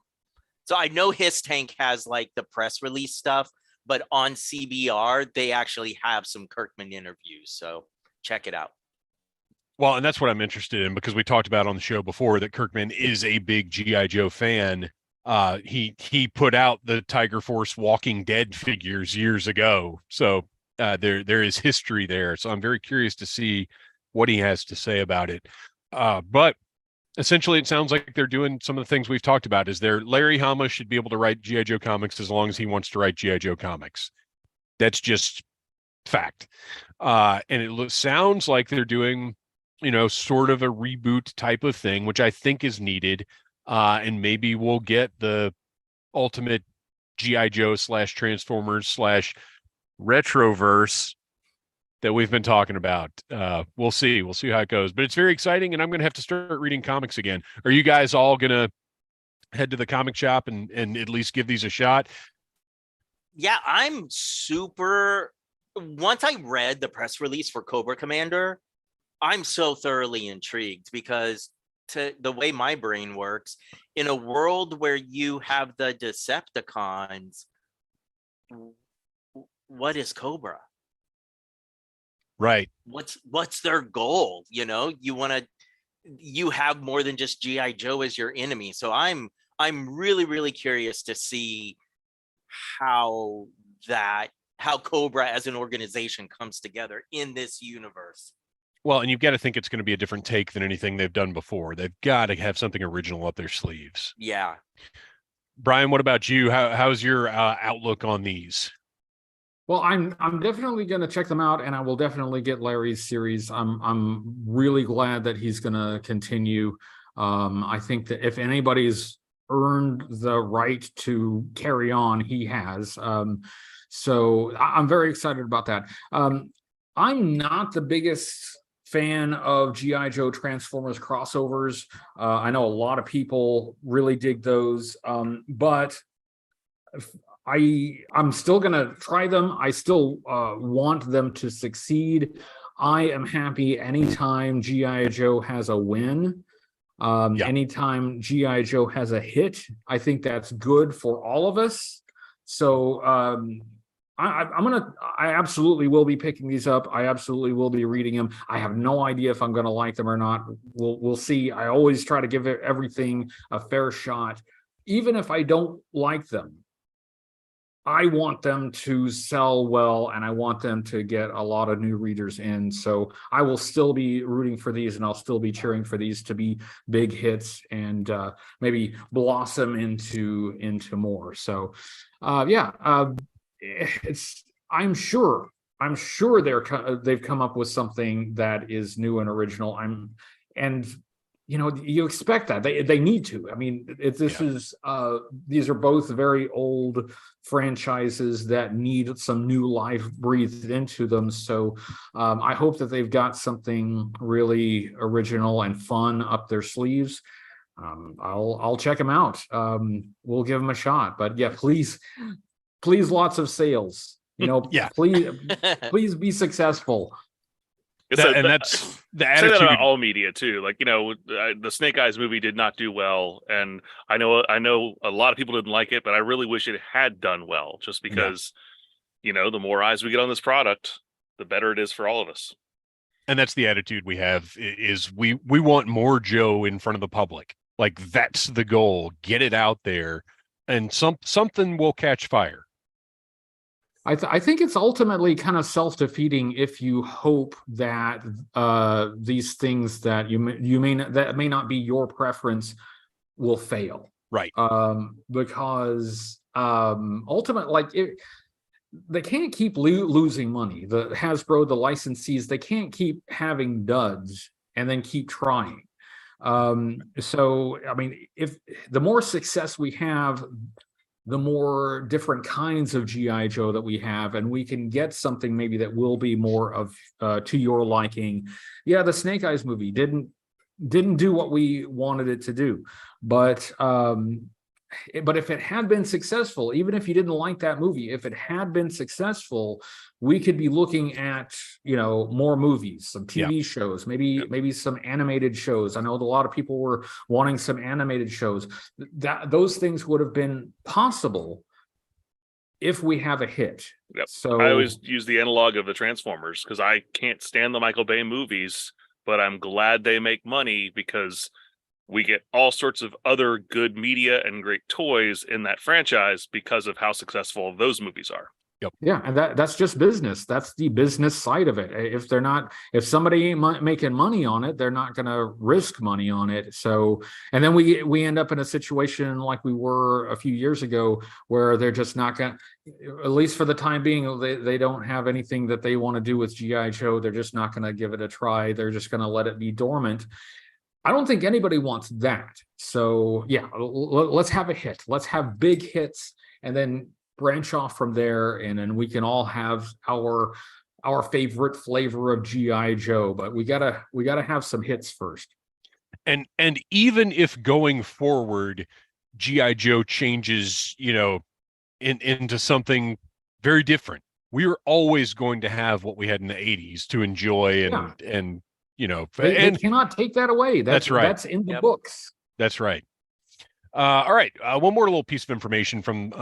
Speaker 3: So I know His Tank has like the press release stuff, but on CBR, they actually have some Kirkman interviews. So check it out.
Speaker 1: Well, and that's what I'm interested in because we talked about on the show before that Kirkman is a big G.I. Joe fan. He put out the Tiger Force Walking Dead figures years ago. So there is history there. So I'm very curious to see what he has to say about it. But Essentially, it sounds like they're doing some of the things we've talked about. Is there Larry Hama should be able to write GI Joe comics as long as he wants to write GI Joe comics. That's just fact. And it sounds like they're doing, sort of a reboot type of thing, which I think is needed. And maybe we'll get the ultimate GI Joe / Transformers / Retroverse that we've been talking about. We'll see. We'll see how it goes. But it's very exciting, and I'm going to have to start reading comics again. Are you guys all going to head to the comic shop and at least give these a shot?
Speaker 3: Yeah, I'm super. Once I read the press release for Cobra Commander, I'm so thoroughly intrigued because to the way my brain works, in a world where you have the Decepticons, what is Cobra?
Speaker 1: Right.
Speaker 3: What's their goal? You have more than just GI Joe as your enemy. So I'm really, really curious to see how Cobra as an organization comes together in this universe.
Speaker 1: Well, and you've got to think it's going to be a different take than anything they've done before. They've got to have something original up their sleeves.
Speaker 3: Yeah.
Speaker 1: Brian, what about you? How's your outlook on these?
Speaker 4: Well, I'm definitely going to check them out, and I will definitely get Larry's series. I'm really glad that he's going to continue. I think that if anybody's earned the right to carry on, he has. So I'm very excited about that. I'm not the biggest fan of GI Joe Transformers crossovers. I know a lot of people really dig those, but I'm still going to try them. I still want them to succeed. I am happy anytime GI Joe has a win. Anytime GI Joe has a hit, I think that's good for all of us. So I absolutely will be picking these up. I absolutely will be reading them. I have no idea if I'm going to like them or not. We'll see. I always try to give everything a fair shot, even if I don't like them. I want them to sell well, and I want them to get a lot of new readers in. So I will still be rooting for these, and I'll still be cheering for these to be big hits and maybe blossom into more. So, I'm sure they've come up with something that is new and original. You expect that they need to. I mean, these are both very old franchises that need some new life breathed into them. So I hope that they've got something really original and fun up their sleeves. I'll check them out. We'll give them a shot. But yeah, please, lots of sales. Please be successple.
Speaker 1: That's the attitude.
Speaker 2: Say that about all media too. Like, the Snake Eyes movie did not do well, and I know a lot of people didn't like it, but I really wish it had done well. Just because, the more eyes we get on this product, the better it is for all of us.
Speaker 1: And that's the attitude we have. Is we want more Joe in front of the public. Like, that's the goal. Get it out there, and something will catch fire.
Speaker 4: I think it's ultimately kind of self-defeating if you hope that these things that that may not be your preference will fail,
Speaker 1: right?
Speaker 4: Because ultimately, they can't keep losing money. The Hasbro, the licensees, they can't keep having duds and then keep trying. So I mean, if the more success we have, the more different kinds of GI Joe that we have, and we can get something maybe that will be more of to your liking. Yeah, the Snake Eyes movie didn't do what we wanted it to do, but if it had been successful, even if you didn't like that movie, if it had been successful, we could be looking at more movies, some TV shows, maybe some animated shows. I know a lot of people were wanting some animated shows. Those things would have been possible if we have a hit.
Speaker 2: Yep.
Speaker 4: So
Speaker 2: I always use the analog of the Transformers because I can't stand the Michael Bay movies, but I'm glad they make money because we get all sorts of other good media and great toys in that franchise because of how successful those movies are.
Speaker 1: Yep.
Speaker 4: Yeah, and that's just business. That's the business side of it. If somebody ain't making money on it, they're not going to risk money on it. So, and then we end up in a situation like we were a few years ago, where they're just not going to, at least for the time being, they don't have anything that they want to do with GI Joe. They're just not going to give it a try. They're just going to let it be dormant. I don't think anybody wants that. So yeah, let's have a hit. Let's have big hits, and then branch off from there, and then we can all have our favorite flavor of GI Joe. But we gotta have some hits first.
Speaker 1: And even if going forward, GI Joe changes, into something very different, we're always going to have what we had in the 80s to enjoy, and
Speaker 4: they cannot take that away.
Speaker 1: That's right.
Speaker 4: That's in the books.
Speaker 1: That's right. All right. One more little piece of information from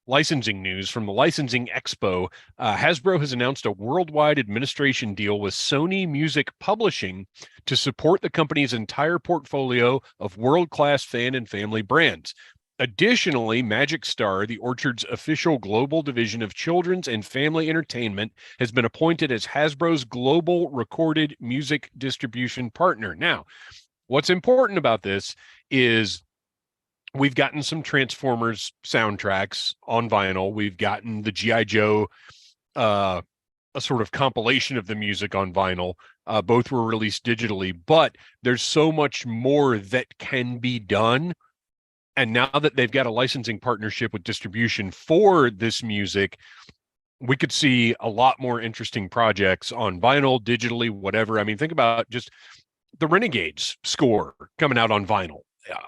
Speaker 1: licensing news from the Licensing Expo. Hasbro has announced a worldwide administration deal with Sony Music Publishing to support the company's entire portfolio of world-class fan and family brands. Additionally, Magic Star, the Orchard's official global division of children's and family entertainment, has been appointed as Hasbro's global recorded music distribution partner. Now, what's important about this is we've gotten some Transformers soundtracks on vinyl. We've gotten the G.I. Joe, a sort of compilation of the music on vinyl. Both were released digitally, but there's so much more that can be done. And now that they've got a licensing partnership with distribution for this music, we could see a lot more interesting projects on vinyl, digitally, whatever. I mean, think about just the Renegades score coming out on vinyl.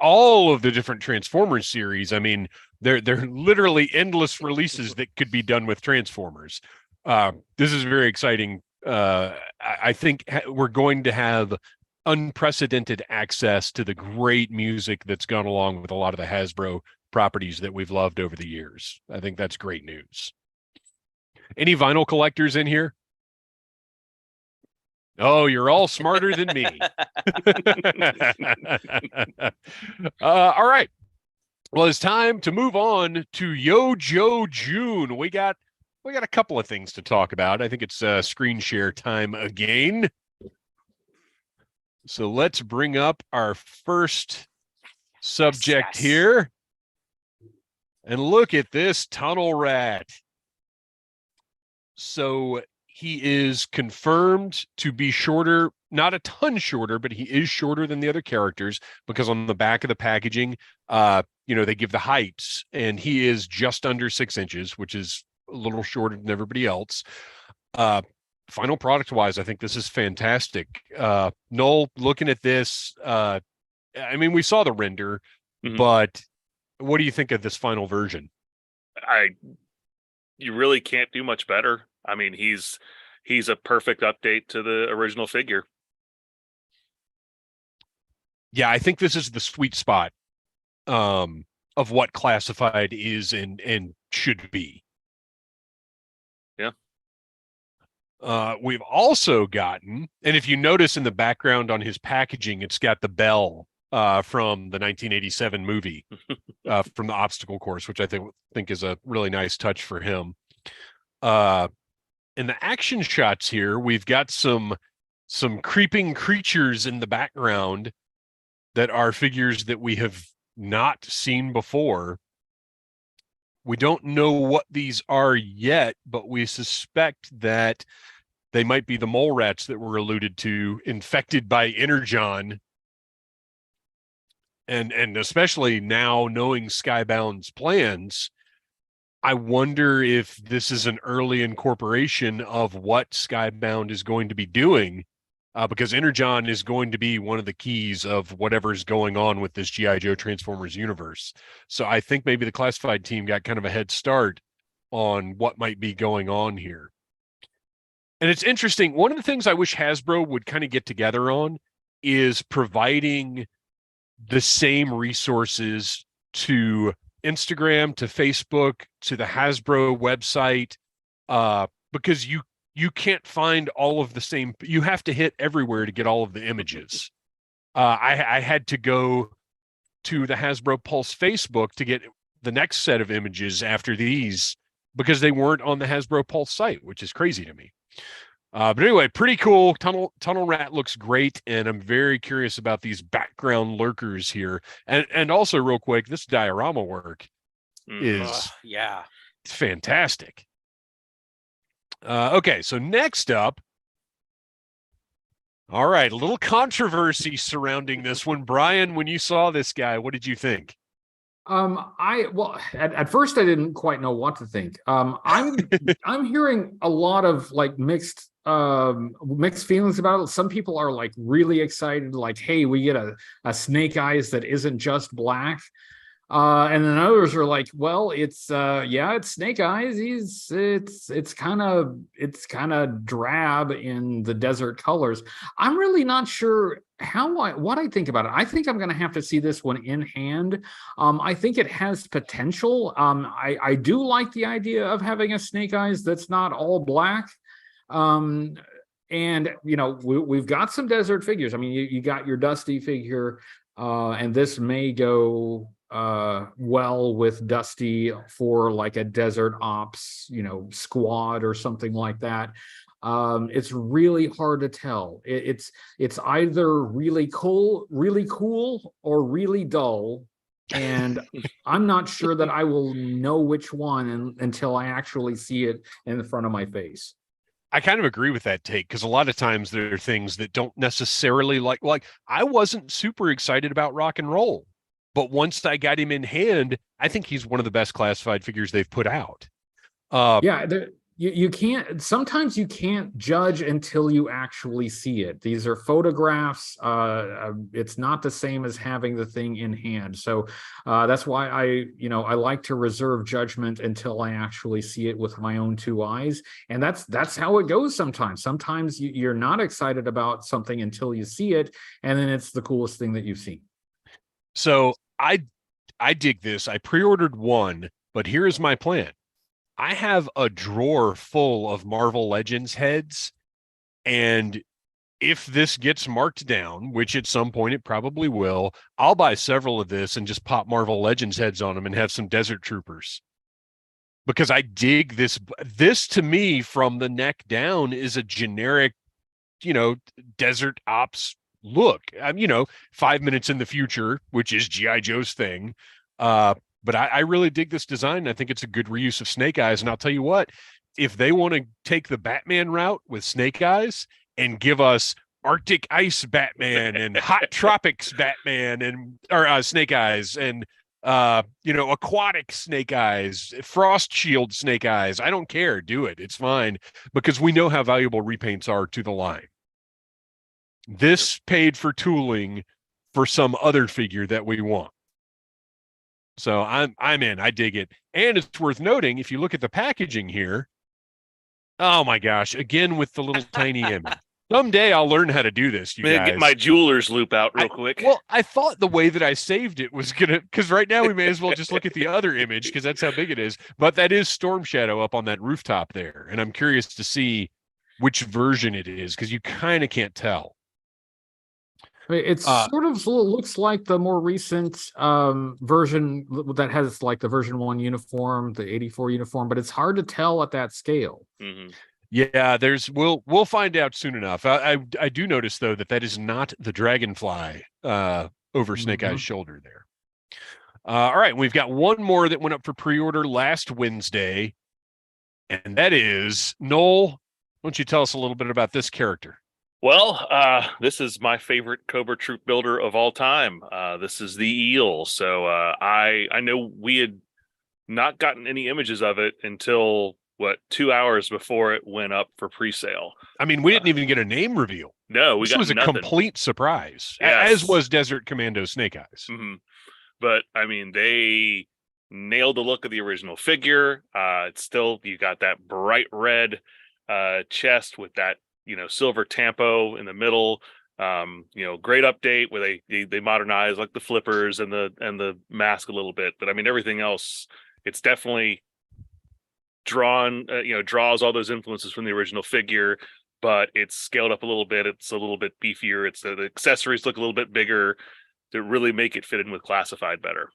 Speaker 1: All of the different Transformers series. I mean, they're literally endless releases that could be done with Transformers. This is very exciting. I think we're going to have unprecedented access to the great music that's gone along with a lot of the Hasbro properties that we've loved over the years. I think that's great news. Any vinyl collectors in here? Oh, you're all smarter than me. All right. Well, it's time to move on to Yo Joe June. We got a couple of things to talk about. I think it's screen share time again. So let's bring up our first subject here. And look at this tunnel rat. So he is confirmed to be shorter, not a ton shorter, but he is shorter than the other characters, because on the back of the packaging, they give the heights, and he is just under 6 inches, which is a little shorter than everybody else. Final product wise, I think this is fantastic. Noel, looking at this, I mean, we saw the render, but what do you think of this final version?
Speaker 2: You really can't do much better. I mean, he's a perfect update to the original figure.
Speaker 1: Yeah, I think this is the sweet spot of what classified is and should be.
Speaker 2: Yeah.
Speaker 1: We've also gotten, and if you notice in the background on his packaging, it's got the bell from the 1987 movie from the obstacle course, which I think is a really nice touch for him. In the action shots here, we've got some creeping creatures in the background that are figures that we have not seen before. We don't know what these are yet, but we suspect that they might be the mole rats that were alluded to, infected by Energon. And especially now knowing Skybound's plans, I wonder if this is an early incorporation of what Skybound is going to be doing, because Energon is going to be one of the keys of whatever's going on with this G.I. Joe Transformers universe. So I think maybe the classified team got kind of a head start on what might be going on here. And it's interesting. One of the things I wish Hasbro would kind of get together on is providing the same resources to Instagram, to Facebook, to the Hasbro website, because you can't find all of the same. You have to hit everywhere to get all of the images. I had to go to the Hasbro Pulse Facebook to get the next set of images after these, because they weren't on the Hasbro Pulse site, which is crazy to me. But anyway, pretty cool. Tunnel Rat looks great, and I'm very curious about these background lurkers here. And also, real quick, this diorama work is
Speaker 3: yeah,
Speaker 1: it's fantastic. Okay, so next up, all right, a little controversy surrounding this one. Brian, when you saw this guy, what did you think?
Speaker 4: At first I didn't quite know what to think. I'm hearing a lot of like mixed feelings about it. Some people are like really excited, like, hey, we get a Snake Eyes that isn't just black. And then others are like, well, it's Snake Eyes. It's kind of drab in the desert colors. I'm really not sure what I think about it. I think I'm going to have to see this one in hand. I think it has potential. I do like the idea of having a Snake Eyes that's not all black. And we've got some desert figures. I mean, you got your Dusty figure, and this may go well with Dusty for like a desert ops, squad or something like that. It's really hard to tell. It's either really cool or really dull, and I'm not sure that I will know which one until I actually see it in the front of my face.
Speaker 1: I kind of agree with that take, because a lot of times there are things that don't necessarily like I wasn't super excited about Rock and Roll, but once I got him in hand, I think he's one of the best classified figures they've put out.
Speaker 4: You can't, sometimes you can't judge until you actually see it. These are photographs. It's not the same as having the thing in hand. So that's why I like to reserve judgment until I actually see it with my own two eyes. And that's how it goes sometimes. Sometimes you're not excited about something until you see it, and then it's the coolest thing that you've seen.
Speaker 1: So I dig this. I pre-ordered one, but here's my plan. I have a drawer full of Marvel Legends heads, and if this gets marked down, which at some point it probably will, I'll buy several of this and just pop Marvel Legends heads on them and have some Desert Troopers. Because I dig this. This to me, from the neck down, is a generic, desert ops look. 5 minutes in the future, which is G.I. Joe's thing. But I really dig this design. I think it's a good reuse of Snake Eyes. And I'll tell you what, if they want to take the Batman route with Snake Eyes and give us Arctic Ice Batman and Hot Tropics Batman or Snake Eyes and aquatic Snake Eyes, Frost Shield Snake Eyes, I don't care. Do it. It's fine, because we know how valuable repaints are to the line. This paid for tooling for some other figure that we want. So I'm in. I dig it. And it's worth noting, if you look at the packaging here, oh my gosh, again with the little tiny image. Someday I'll learn how to do this, you guys.
Speaker 2: Get my jeweler's loop out real quick.
Speaker 1: Well, I thought the way that I saved it was because right now we may as well just look at the other image, because that's how big it is. But that is Storm Shadow up on that rooftop there. And I'm curious to see which version it is, because you kind of can't tell.
Speaker 4: It sort of looks like the more recent version that has like the version 1 uniform, the 84 uniform, but it's hard to tell at that scale.
Speaker 2: Mm-hmm.
Speaker 1: Yeah, we'll find out soon enough. I do notice though that is not the Dragonfly over Snake Eyes' shoulder there. All right, we've got one more that went up for pre-order last Wednesday, and that is Noel. Why don't you tell us a little bit about this character?
Speaker 2: Well, this is my favorite Cobra troop builder of all time. This is the Eel. So I know we had not gotten any images of it until 2 hours before it went up for pre-sale.
Speaker 1: I mean, we didn't even get a name reveal.
Speaker 2: No,
Speaker 1: this was
Speaker 2: nothing.
Speaker 1: A complete surprise,
Speaker 2: yes.
Speaker 1: As was Desert Commando Snake Eyes.
Speaker 2: Mm-hmm. But I mean, they nailed the look of the original figure. It's still, you got that bright red chest with that silver tampo in the middle. Great update where they modernize like the flippers and the mask a little bit. But I mean, everything else, it's definitely draws all those influences from the original figure, but it's scaled up a little bit. It's a little bit beefier. It's the accessories look a little bit bigger to really make it fit in with classified better.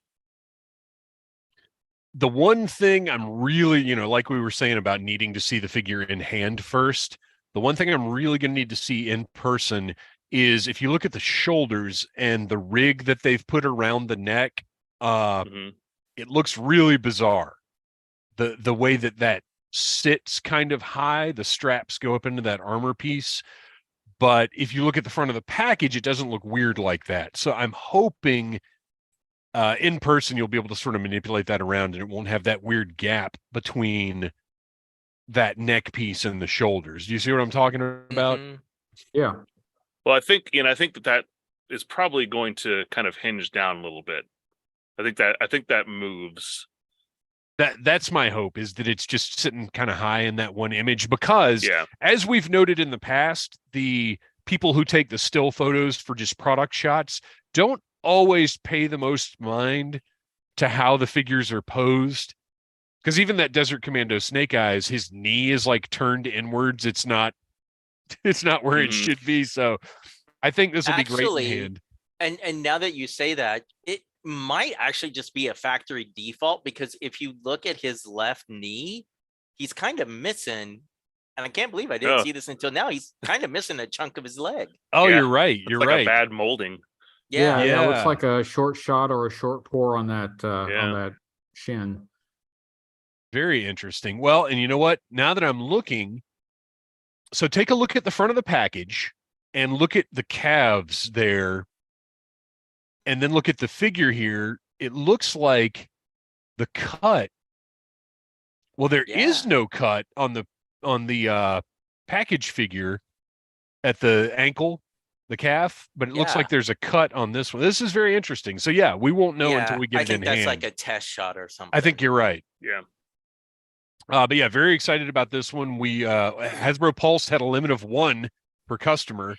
Speaker 1: the one thing I'm really, like we were saying about needing to see the figure in hand first, the one thing I'm really going to need to see in person is if you look at the shoulders and the rig that they've put around the neck, it looks really bizarre. The way that sits kind of high, the straps go up into that armor piece. But if you look at the front of the package, it doesn't look weird like that. So I'm hoping in person you'll be able to sort of manipulate that around and it won't have that weird gap between that neck piece and the shoulders. Do you see what I'm talking about?
Speaker 4: Yeah.
Speaker 2: Well, I think that is probably going to kind of hinge down a little bit. I think that moves.
Speaker 1: That's my hope, is that it's just sitting kind of high in that one image, because as we've noted in the past, the people who take the still photos for just product shots don't always pay the most mind to how the figures are posed. Because even that Desert Commando Snake Eyes, his knee is like turned inwards. It's not where it should be. So I think this will be great in hand.
Speaker 3: And now that you say that, it might actually just be a factory default, because if you look at his left knee, he's kind of missing, and I can't believe I didn't see this until now. He's kind of missing a chunk of his leg.
Speaker 1: Oh, you're right. You're
Speaker 2: like
Speaker 1: right.
Speaker 2: A bad molding.
Speaker 4: Yeah. It looks like a short shot or a short pour on that shin.
Speaker 1: Very interesting. Well, and you know what? Now that I'm looking, so take a look at the front of the package and look at the calves there. And then look at the figure here. It looks like the cut. Well, there is no cut on the package figure at the ankle, the calf, but it looks like there's a cut on this one. This is very interesting. So we won't know until we get it in hand. I think
Speaker 3: that's like a test shot or something.
Speaker 1: I think you're right.
Speaker 2: Yeah.
Speaker 1: But very excited about this one. We Hasbro Pulse had a limit of 1 per customer,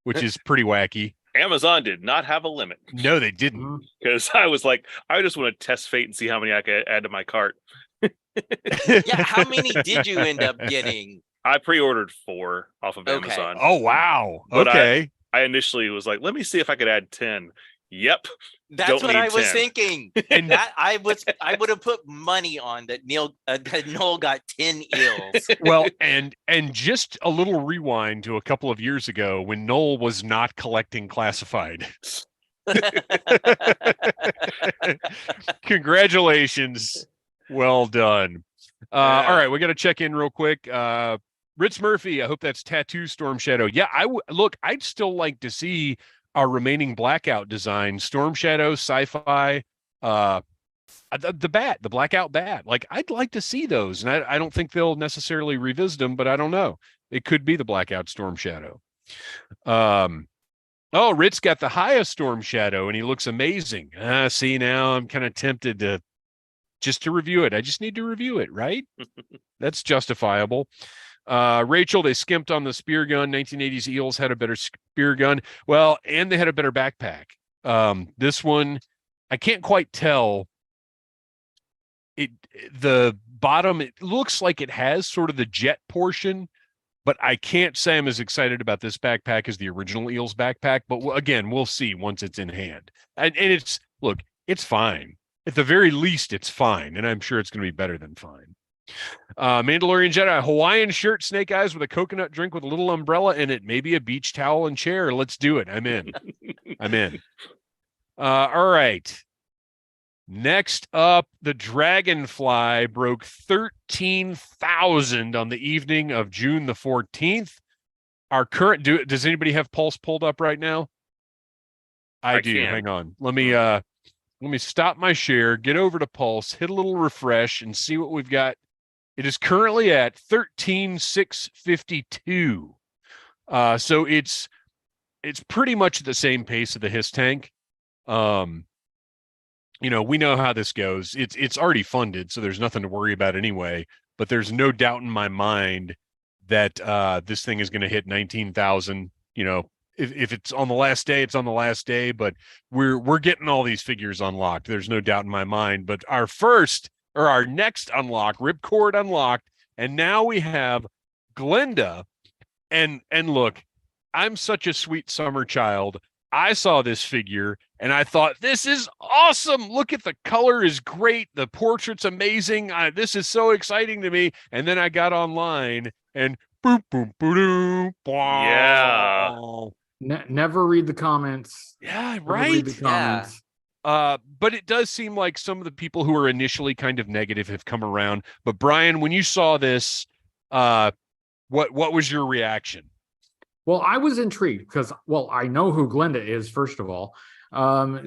Speaker 1: which is pretty wacky.
Speaker 2: Amazon did not have a limit.
Speaker 1: No, they didn't.
Speaker 2: Because I was like, I just want to test fate and see how many I could add to my cart.
Speaker 3: How many did you end up getting?
Speaker 2: I pre-ordered 4 off of Amazon.
Speaker 1: Oh, wow.
Speaker 2: But
Speaker 1: okay.
Speaker 2: I initially was like, let me see if I could add 10. Yep.
Speaker 3: That's what I was thinking. And that I would have put money on that Noel got 10 eels.
Speaker 1: Well, and just a little rewind to a couple of years ago when Noel was not collecting classified. Congratulations. Well done. All right, we got to check in real quick. Ritz Murphy, I hope that's Tattoo Storm Shadow. Yeah, look, I'd still like to see our remaining blackout design, Storm Shadow, Sci-Fi, the Blackout Bat. Like, I'd like to see those, and I don't think they'll necessarily revisit them, but I don't know. It could be the Blackout Storm Shadow. Ritz got the highest Storm Shadow, and he looks amazing. See, now I'm kind of tempted to review it. I just need to review it, right? That's justifiable. Rachel, they skimped on the spear gun. 1980s Eels had a better spear gun. Well, and they had a better backpack. This one, I can't quite tell. The bottom, it looks like it has sort of the jet portion, but I can't say I'm as excited about this backpack as the original Eels backpack. But again, we'll see once it's in hand. And it's fine. At the very least, it's fine. And I'm sure it's going to be better than fine. Mandalorian Jedi, Hawaiian shirt, Snake Eyes with a coconut drink with a little umbrella in it, maybe a beach towel and chair. Let's do it. I'm in. All right. Next up, the Dragonfly broke 13,000 on the evening of June the 14th. Our current, does anybody have Pulse pulled up right now? I do. Hang on. Let me stop my share, get over to Pulse, hit a little refresh, and see what we've got. It is currently at 13,652. So it's pretty much at the same pace of the Hiss tank. We know how this goes. It's already funded, so there's nothing to worry about anyway. But there's no doubt in my mind that this thing is going to hit 19,000. If it's on the last day, it's on the last day. But we're getting all these figures unlocked. There's no doubt in my mind. But our next unlock, Ripcord unlocked, and now we have Glenda. And look, I'm such a sweet summer child. I saw this figure And I thought, this is awesome. Look at the color is great. The portrait's amazing. This is so exciting to me. And then I got online and boop, boop, boop,
Speaker 2: Yeah.
Speaker 4: Never read the comments.
Speaker 1: Yeah,
Speaker 4: Never read the
Speaker 1: right.
Speaker 4: comments.
Speaker 1: But it does seem like some of the people who are initially kind of negative have come around. But Brian, when you saw this, what was your reaction?
Speaker 4: Well, I was intrigued because, well, I know who Glenda is, first of all.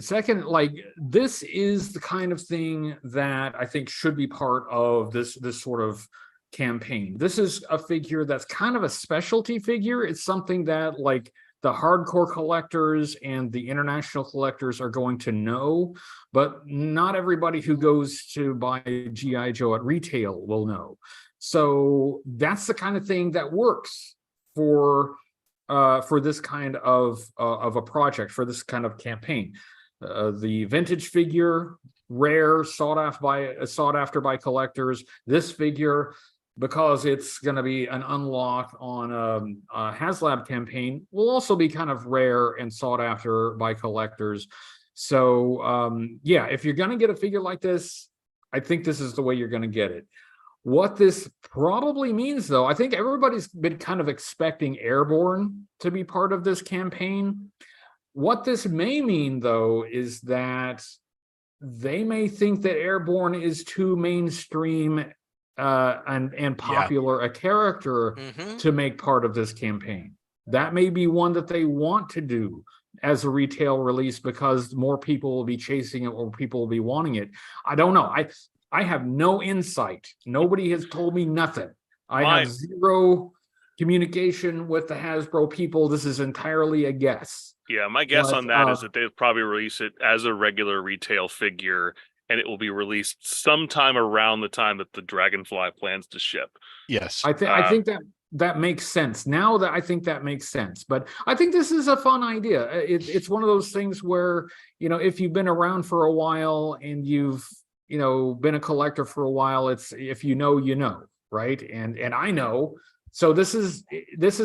Speaker 4: Second, like, this is the kind of thing that I think should be part of this sort of campaign. This is a figure that's kind of a specialty figure. It's something that, like, the hardcore collectors and the international collectors are going to know, but not everybody who goes to buy G.I. Joe at retail will know. So that's the kind of thing that works for this kind of a project, for this kind of campaign. The vintage figure, rare, sought after by collectors. This figure, because it's going to be an unlock on a HasLab campaign, will also be kind of rare and sought after by collectors. So yeah, if you're going to get a figure like this, I think this is the way you're going to get it. What this probably means, though, I think everybody's been kind of expecting Airborne to be part of this campaign. What this may mean, though, is that they may think that Airborne is too mainstream and popular a character to make part of this campaign. That may be one that they want to do as a retail release because more people will be chasing it or people will be wanting it. I don't know. I have no insight. Nobody has told me nothing. I have zero communication with the Hasbro people. This is entirely a guess.
Speaker 2: Yeah, my guess on that is that they'll probably release it as a regular retail figure, and it will be released sometime around the time that the Dragonfly plans to ship.
Speaker 1: Yes.
Speaker 4: I think that makes sense. Now that I think that makes sense. But I think this is a fun idea. It's one of those things where, you know, if you've been around for a while and you've, you know, been a collector for a while, it's if you know, right? And I know. So this is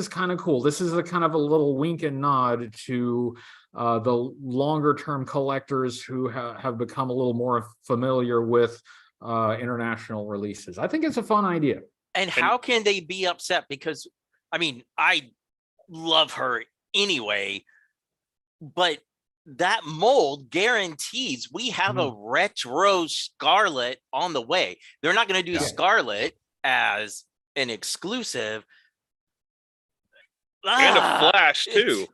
Speaker 4: kind of cool. This is a kind of a little wink and nod to the longer term collectors who have become a little more familiar with international releases. I think it's a fun idea.
Speaker 3: And how can they be upset? Because, I mean, I love her anyway, but that mold guarantees we have a retro Scarlet on the way. They're not going to do Scarlet as an exclusive.
Speaker 2: And a Flash, too.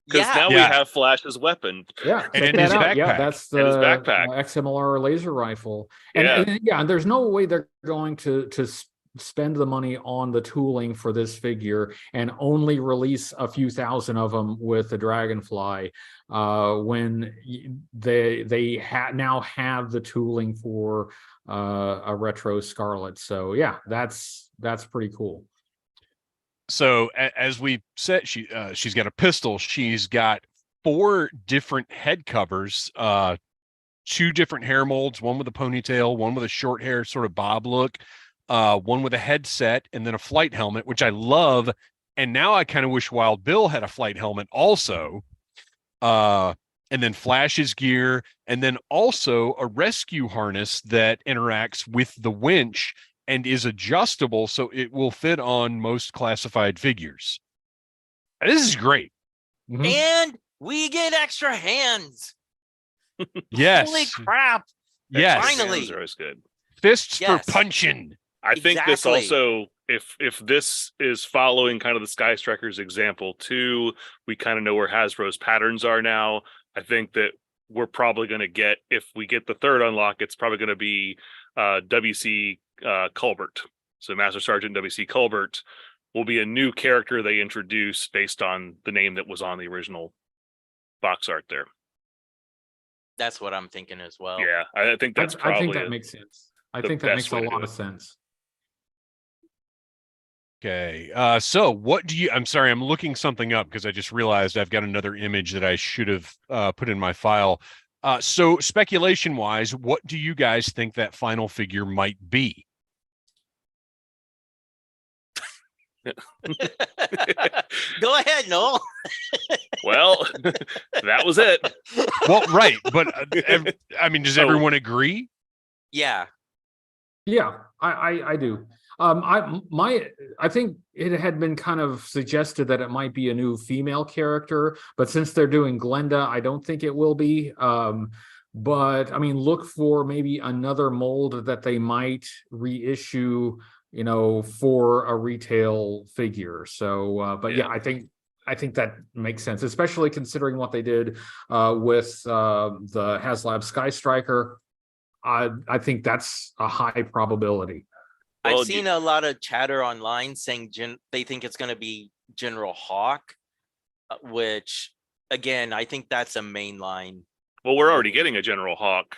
Speaker 2: Because now we have Flash's weapon.
Speaker 4: Yeah,
Speaker 1: and in his backpack.
Speaker 4: Yeah, that's the
Speaker 2: his backpack.
Speaker 4: XMLR laser rifle. And there's no way they're going to spend the money on the tooling for this figure and only release a few thousand of them with the Dragonfly when they now have the tooling for a retro Scarlet. So yeah, that's pretty cool.
Speaker 1: So as we said, she's got a pistol. She's got 4 different head covers, 2 different hair molds, one with a ponytail, one with a short hair sort of bob look, one with a headset, and then a flight helmet, which I love. And now I kind of wish Wild Bill had a flight helmet also. And then Flash's gear, and then also a rescue harness that interacts with the winch and is adjustable so it will fit on most classified figures. This is great.
Speaker 3: And we get extra hands.
Speaker 1: Yes.
Speaker 3: Holy crap.
Speaker 1: Yes.
Speaker 3: Finally.
Speaker 2: Are always good.
Speaker 1: Fists for punching.
Speaker 2: I think this also, if this is following kind of the Sky Strikers example too, we kind of know where Hasbro's patterns are now. I think that we're probably going to get, if we get the third unlock, it's probably going to be WC Colbert. So Master Sergeant W.C. Colbert will be a new character they introduce based on the name that was on the original box art there.
Speaker 3: That's what I'm thinking as well.
Speaker 2: Yeah, I think that's probably.
Speaker 4: I think that makes sense. I think that makes a lot of sense.
Speaker 1: Okay. So what do you, I'm sorry, I'm looking something up because I just realized I've got another image that I should have put in my file. So speculation wise, what do you guys think that final figure might be?
Speaker 3: Go ahead, Noel.
Speaker 2: Well, that was it.
Speaker 1: Well, right, but I mean, does
Speaker 2: So-
Speaker 1: everyone agree?
Speaker 3: Yeah.
Speaker 4: Yeah, I do. I think it had been kind of suggested that it might be a new female character, but since they're doing Glenda, I don't think it will be. But I mean, look for maybe another mold that they might reissue, for a retail figure. So, but yeah, I think that makes sense, especially considering what they did with the HasLab Sky Striker. I think that's a high probability.
Speaker 2: Well,
Speaker 3: I've seen a lot of chatter online saying they think it's going to be General Hawk, which again, I think that's a mainline.
Speaker 2: Well, we're already getting a General Hawk.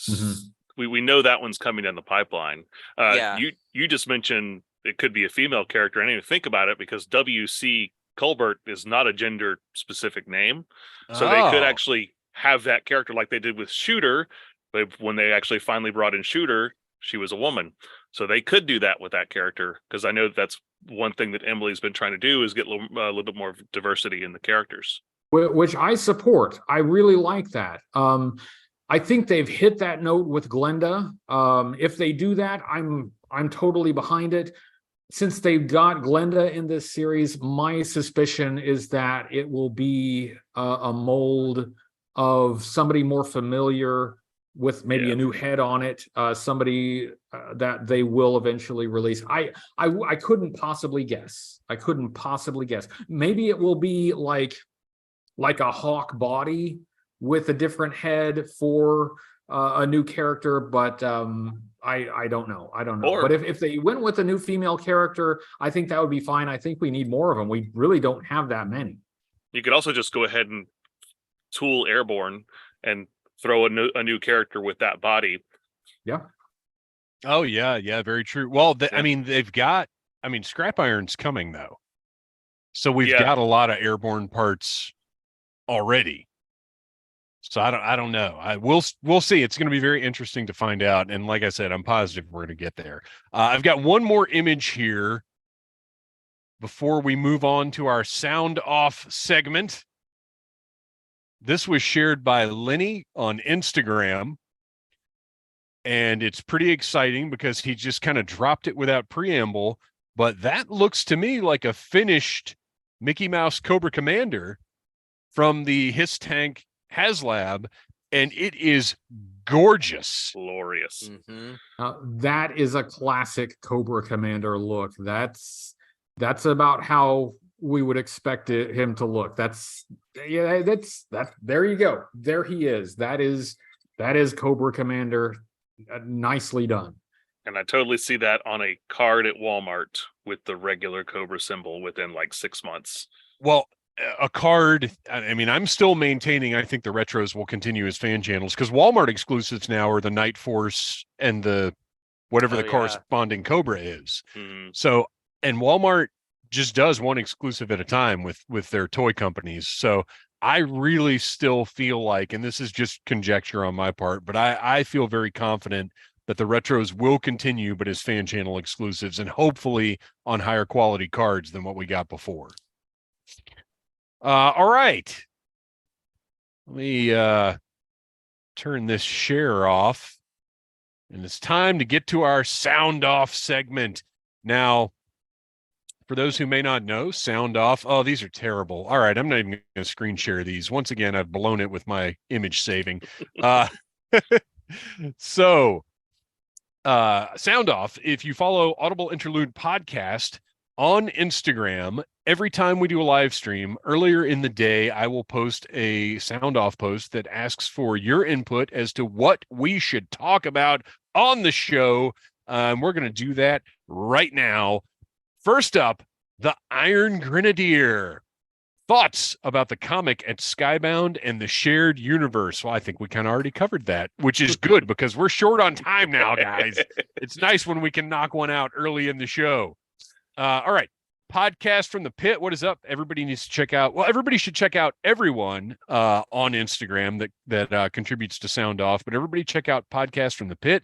Speaker 4: Mhm.
Speaker 2: We know that one's coming down the pipeline.
Speaker 3: Yeah.
Speaker 2: You just mentioned it could be a female character. I didn't even think about it because WC Colbert is not a gender specific name, so they could
Speaker 1: Oh.
Speaker 2: actually have that character like they did with Shooter. When they actually finally brought in Shooter, she was a woman, so they could do that with that character, because I know that's one thing that Emily's been trying to do is get a little bit more diversity in the characters.
Speaker 4: Which I support. I really like that. I think they've hit that note with Glenda. If they do that, I'm totally behind it. Since they've got Glenda in this series, my suspicion is that it will be a mold of somebody more familiar with maybe a new head on it, somebody that they will eventually release. I couldn't possibly guess. Maybe it will be like a Hawk body with a different head for a new character, but I don't know. But if they went with a new female character, I think that would be fine. I think we need more of them. We really don't have that many.
Speaker 2: You could also just go ahead and tool Airborne and throw a new character with that body.
Speaker 4: Yeah.
Speaker 1: Oh yeah, very true. Well,
Speaker 2: Yeah.
Speaker 1: I mean, Scrap Iron's coming though, so we've got a lot of airborne parts already. So I don't know. We'll see. It's going to be very interesting to find out. And like I said, I'm positive we're going to get there. I've got one more image here before we move on to our sound off segment. This was shared by Lenny on Instagram, and it's pretty exciting because he just kind of dropped it without preamble. But that looks to me like a finished Mickey Mouse Cobra Commander from the Hiss Tank HasLab, and it is gorgeous.
Speaker 2: Glorious.
Speaker 3: Mm-hmm.
Speaker 4: That is a classic Cobra Commander look. That's about how we would expect him to look. That's there you go. There he is. That is Cobra Commander. Nicely done.
Speaker 2: And I totally see that on a card at Walmart with the regular Cobra symbol within like 6 months.
Speaker 1: Well, a card, I mean, I'm still maintaining, I think the retros will continue as fan channels, because Walmart exclusives now are the Night Force and the whatever the corresponding Cobra is.
Speaker 2: Mm-hmm.
Speaker 1: So, and Walmart just does one exclusive at a time with their toy companies. So I really still feel like, and this is just conjecture on my part, but I feel very confident that the retros will continue, but as fan channel exclusives, and hopefully on higher quality cards than what we got before. All right. Let me turn this share off, and it's time to get to our sound off segment. Now, for those who may not know, sound off. Oh, these are terrible. All right, I'm not even going to screen share these. Once again, I've blown it with my image saving. So, sound off. If you follow Audible Interlude podcast on Instagram, every time we do a live stream earlier in the day, I will post a sound off post that asks for your input as to what we should talk about on the show. We're going to do that right now. First up, the Iron Grenadier. Thoughts about the comic at Skybound and the shared universe? Well, I think we kind of already covered that, which is good because we're short on time now, guys. It's nice when we can knock one out early in the show. All right. Podcast from the Pit. What is up? Everybody needs to check out. Well, everybody should check out everyone on Instagram that contributes to Sound Off. But everybody check out Podcast from the Pit.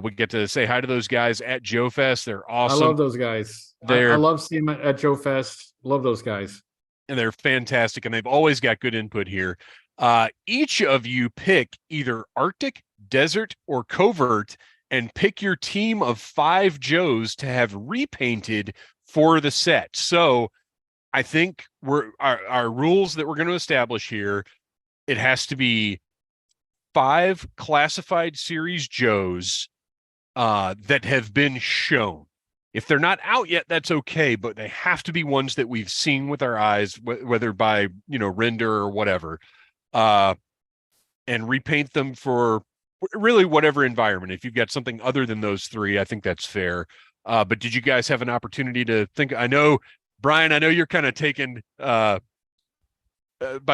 Speaker 1: We get to say hi to those guys at Joe Fest. They're awesome.
Speaker 4: I love those guys. I love seeing them at Joe Fest. Love those guys.
Speaker 1: And they're fantastic, and they've always got good input here. Each of you pick either Arctic, Desert, or Covert, and pick your team of 5 Joes to have repainted for the set. So I think our rules that we're going to establish here, it has to be 5 classified series Joes that have been shown. If they're not out yet, that's okay, but they have to be ones that we've seen with our eyes, whether by, render or whatever, and repaint them for really whatever environment. If you've got something other than those 3, I think that's fair. But did you guys have an opportunity to think? I know, Brian, you're kind of taken by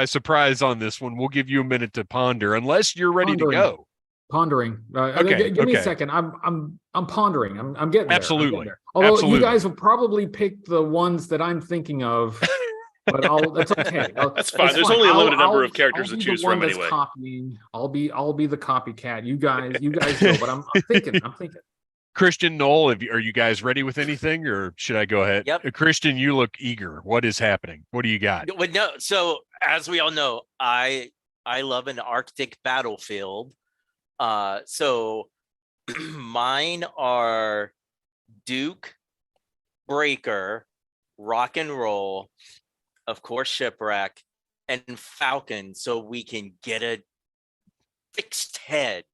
Speaker 1: surprise on this one. We'll give you a minute to ponder, unless you're ready to go.
Speaker 4: Pondering.
Speaker 1: Okay.
Speaker 4: Give me a second. I'm pondering. I'm getting there.
Speaker 1: Absolutely.
Speaker 4: There. Although
Speaker 1: Absolutely.
Speaker 4: you guys will probably pick the ones that I'm thinking of, but that's okay.
Speaker 2: That's fine. There's only a limited number of characters to choose from anyway.
Speaker 4: Copying. I'll be the copycat. You guys know, but I'm thinking.
Speaker 1: Kristian, Noel, are you guys ready with anything, or should I go ahead?
Speaker 3: Yep.
Speaker 1: Kristian, you look eager. What is happening? What do you got?
Speaker 3: Well, no. So as we all know, I love an Arctic battlefield. So mine are Duke, Breaker, Rock and Roll, of course, Shipwreck, and Falcon, so we can get a fixed head.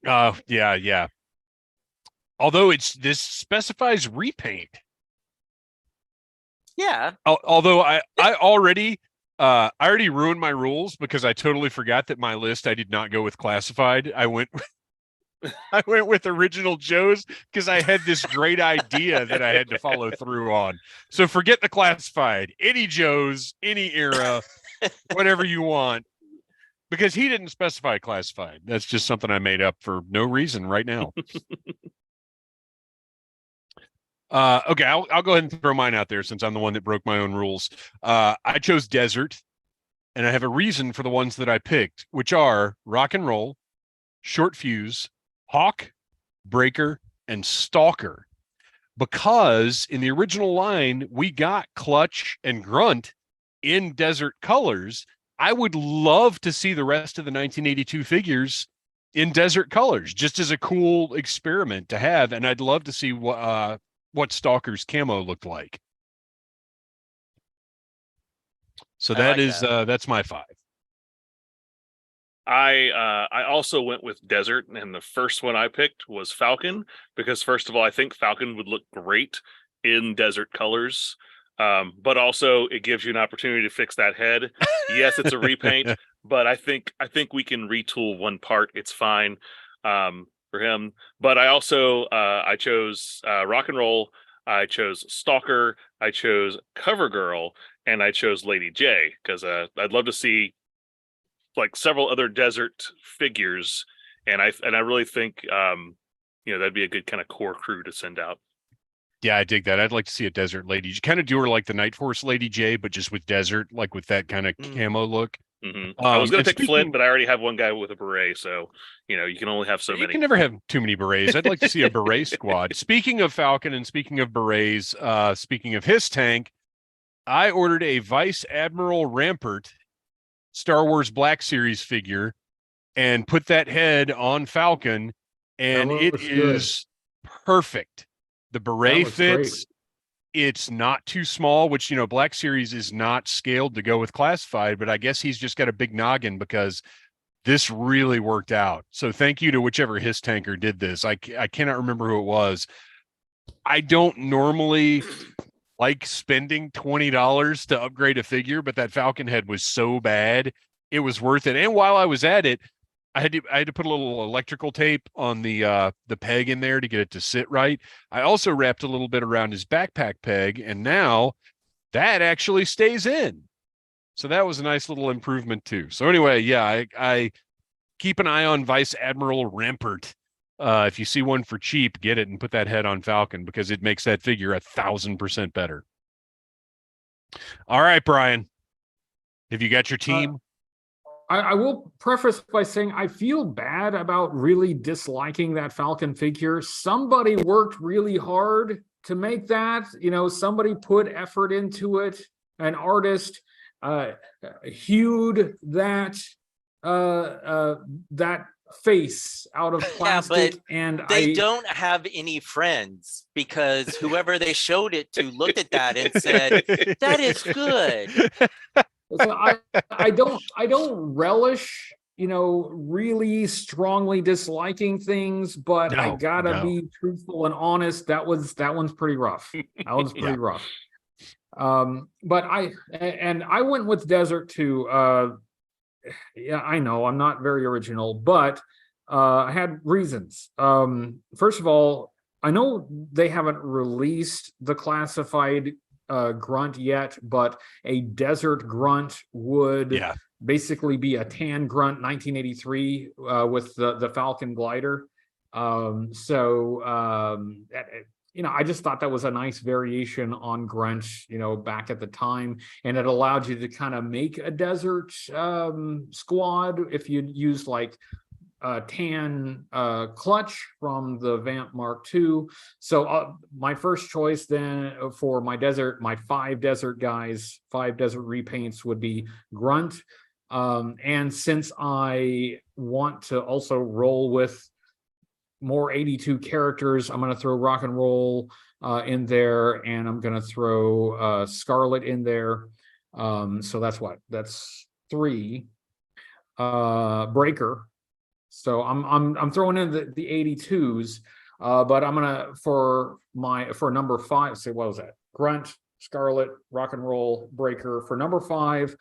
Speaker 1: Yeah. Although this specifies repaint.
Speaker 3: Yeah.
Speaker 1: Although I already ruined my rules because I totally forgot that my list, I did not go with classified. I went with original Joes because I had this great idea that I had to follow through on. So forget the classified. Any Joes, any era, whatever you want. Because he didn't specify classified. That's just something I made up for no reason right now. Okay, I'll go ahead and throw mine out there since I'm the one that broke my own rules. I chose Desert, and I have a reason for the ones that I picked, which are Rock and Roll, Short Fuse, Hawk, Breaker, and Stalker. Because in the original line, we got Clutch and Grunt in Desert colors. I would love to see the rest of the 1982 figures in Desert colors, just as a cool experiment to have, and I'd love to see what Stalker's camo looked like. So that's my 5.
Speaker 2: I also went with Desert, and the first one I picked was Falcon, because first of all, I think Falcon would look great in Desert colors. But also it gives you an opportunity to fix that head. Yes, it's a repaint, but I think we can retool one part. It's fine for him. But I also I chose Rock and Roll, I chose Stalker, I chose Cover Girl, and I chose Lady J because I'd love to see like several other Desert figures, and I really think that'd be a good kind of core crew to send out.
Speaker 1: Yeah, I dig that. I'd like to see a Desert Lady. You kind of do her like the Night Force Lady J, but just with Desert, like with that kind of camo look.
Speaker 2: Mm-hmm. I was going to pick Flint, but I already have one guy with a beret, so you can only have so many.
Speaker 1: You can never have too many berets. I'd like to see a beret squad. Speaking of Falcon and speaking of berets, speaking of his tank, I ordered a Vice Admiral Rampart Star Wars Black Series figure and put that head on Falcon, and it is perfect. The beret fits. Great. It's not too small, which, Black Series is not scaled to go with classified, but I guess he's just got a big noggin because this really worked out. So thank you to whichever his tanker did this. I cannot remember who it was. I don't normally like spending $20 to upgrade a figure, but that Falcon head was so bad, it was worth it. And while I was at it, I had to put a little electrical tape on the peg in there to get it to sit right. I also wrapped a little bit around his backpack peg, and now that actually stays in. So that was a nice little improvement too. So anyway, yeah, I keep an eye on Vice Admiral Rampart If you see one for cheap, get it and put that head on Falcon because it makes that figure 1,000% better. All right, Brian, have you got your team?
Speaker 4: I will preface by saying I feel bad about really disliking that Falcon figure. Somebody worked really hard to make that. Somebody put effort into it. An artist hewed that face out of plastic, and
Speaker 3: they don't have any friends because whoever they showed it to looked at that and said, "That is good."
Speaker 4: So I don't relish, really strongly disliking things, but I gotta be truthful and honest. That one's pretty rough. That one's pretty rough. But I went with Desert too. Yeah, I know I'm not very original, but I had reasons. First of all, I know they haven't released the classified grunt yet, but a desert grunt would basically be a tan grunt 1983 with the Falcon glider. I just thought that was a nice variation on grunt, back at the time, and it allowed you to kind of make a desert squad if you used like tan clutch from the Vamp Mark II. So my first choice then for my 5 desert guys, 5 desert repaints would be grunt. And since I want to also roll with more 82 characters, I'm going to throw rock and roll in there, and I'm going to throw Scarlet in there. So that's 3. Breaker. So I'm throwing in the 82s, but I'm gonna for number 5. Say, what was that? Grunt, Scarlet, rock and roll, Breaker. For number 5,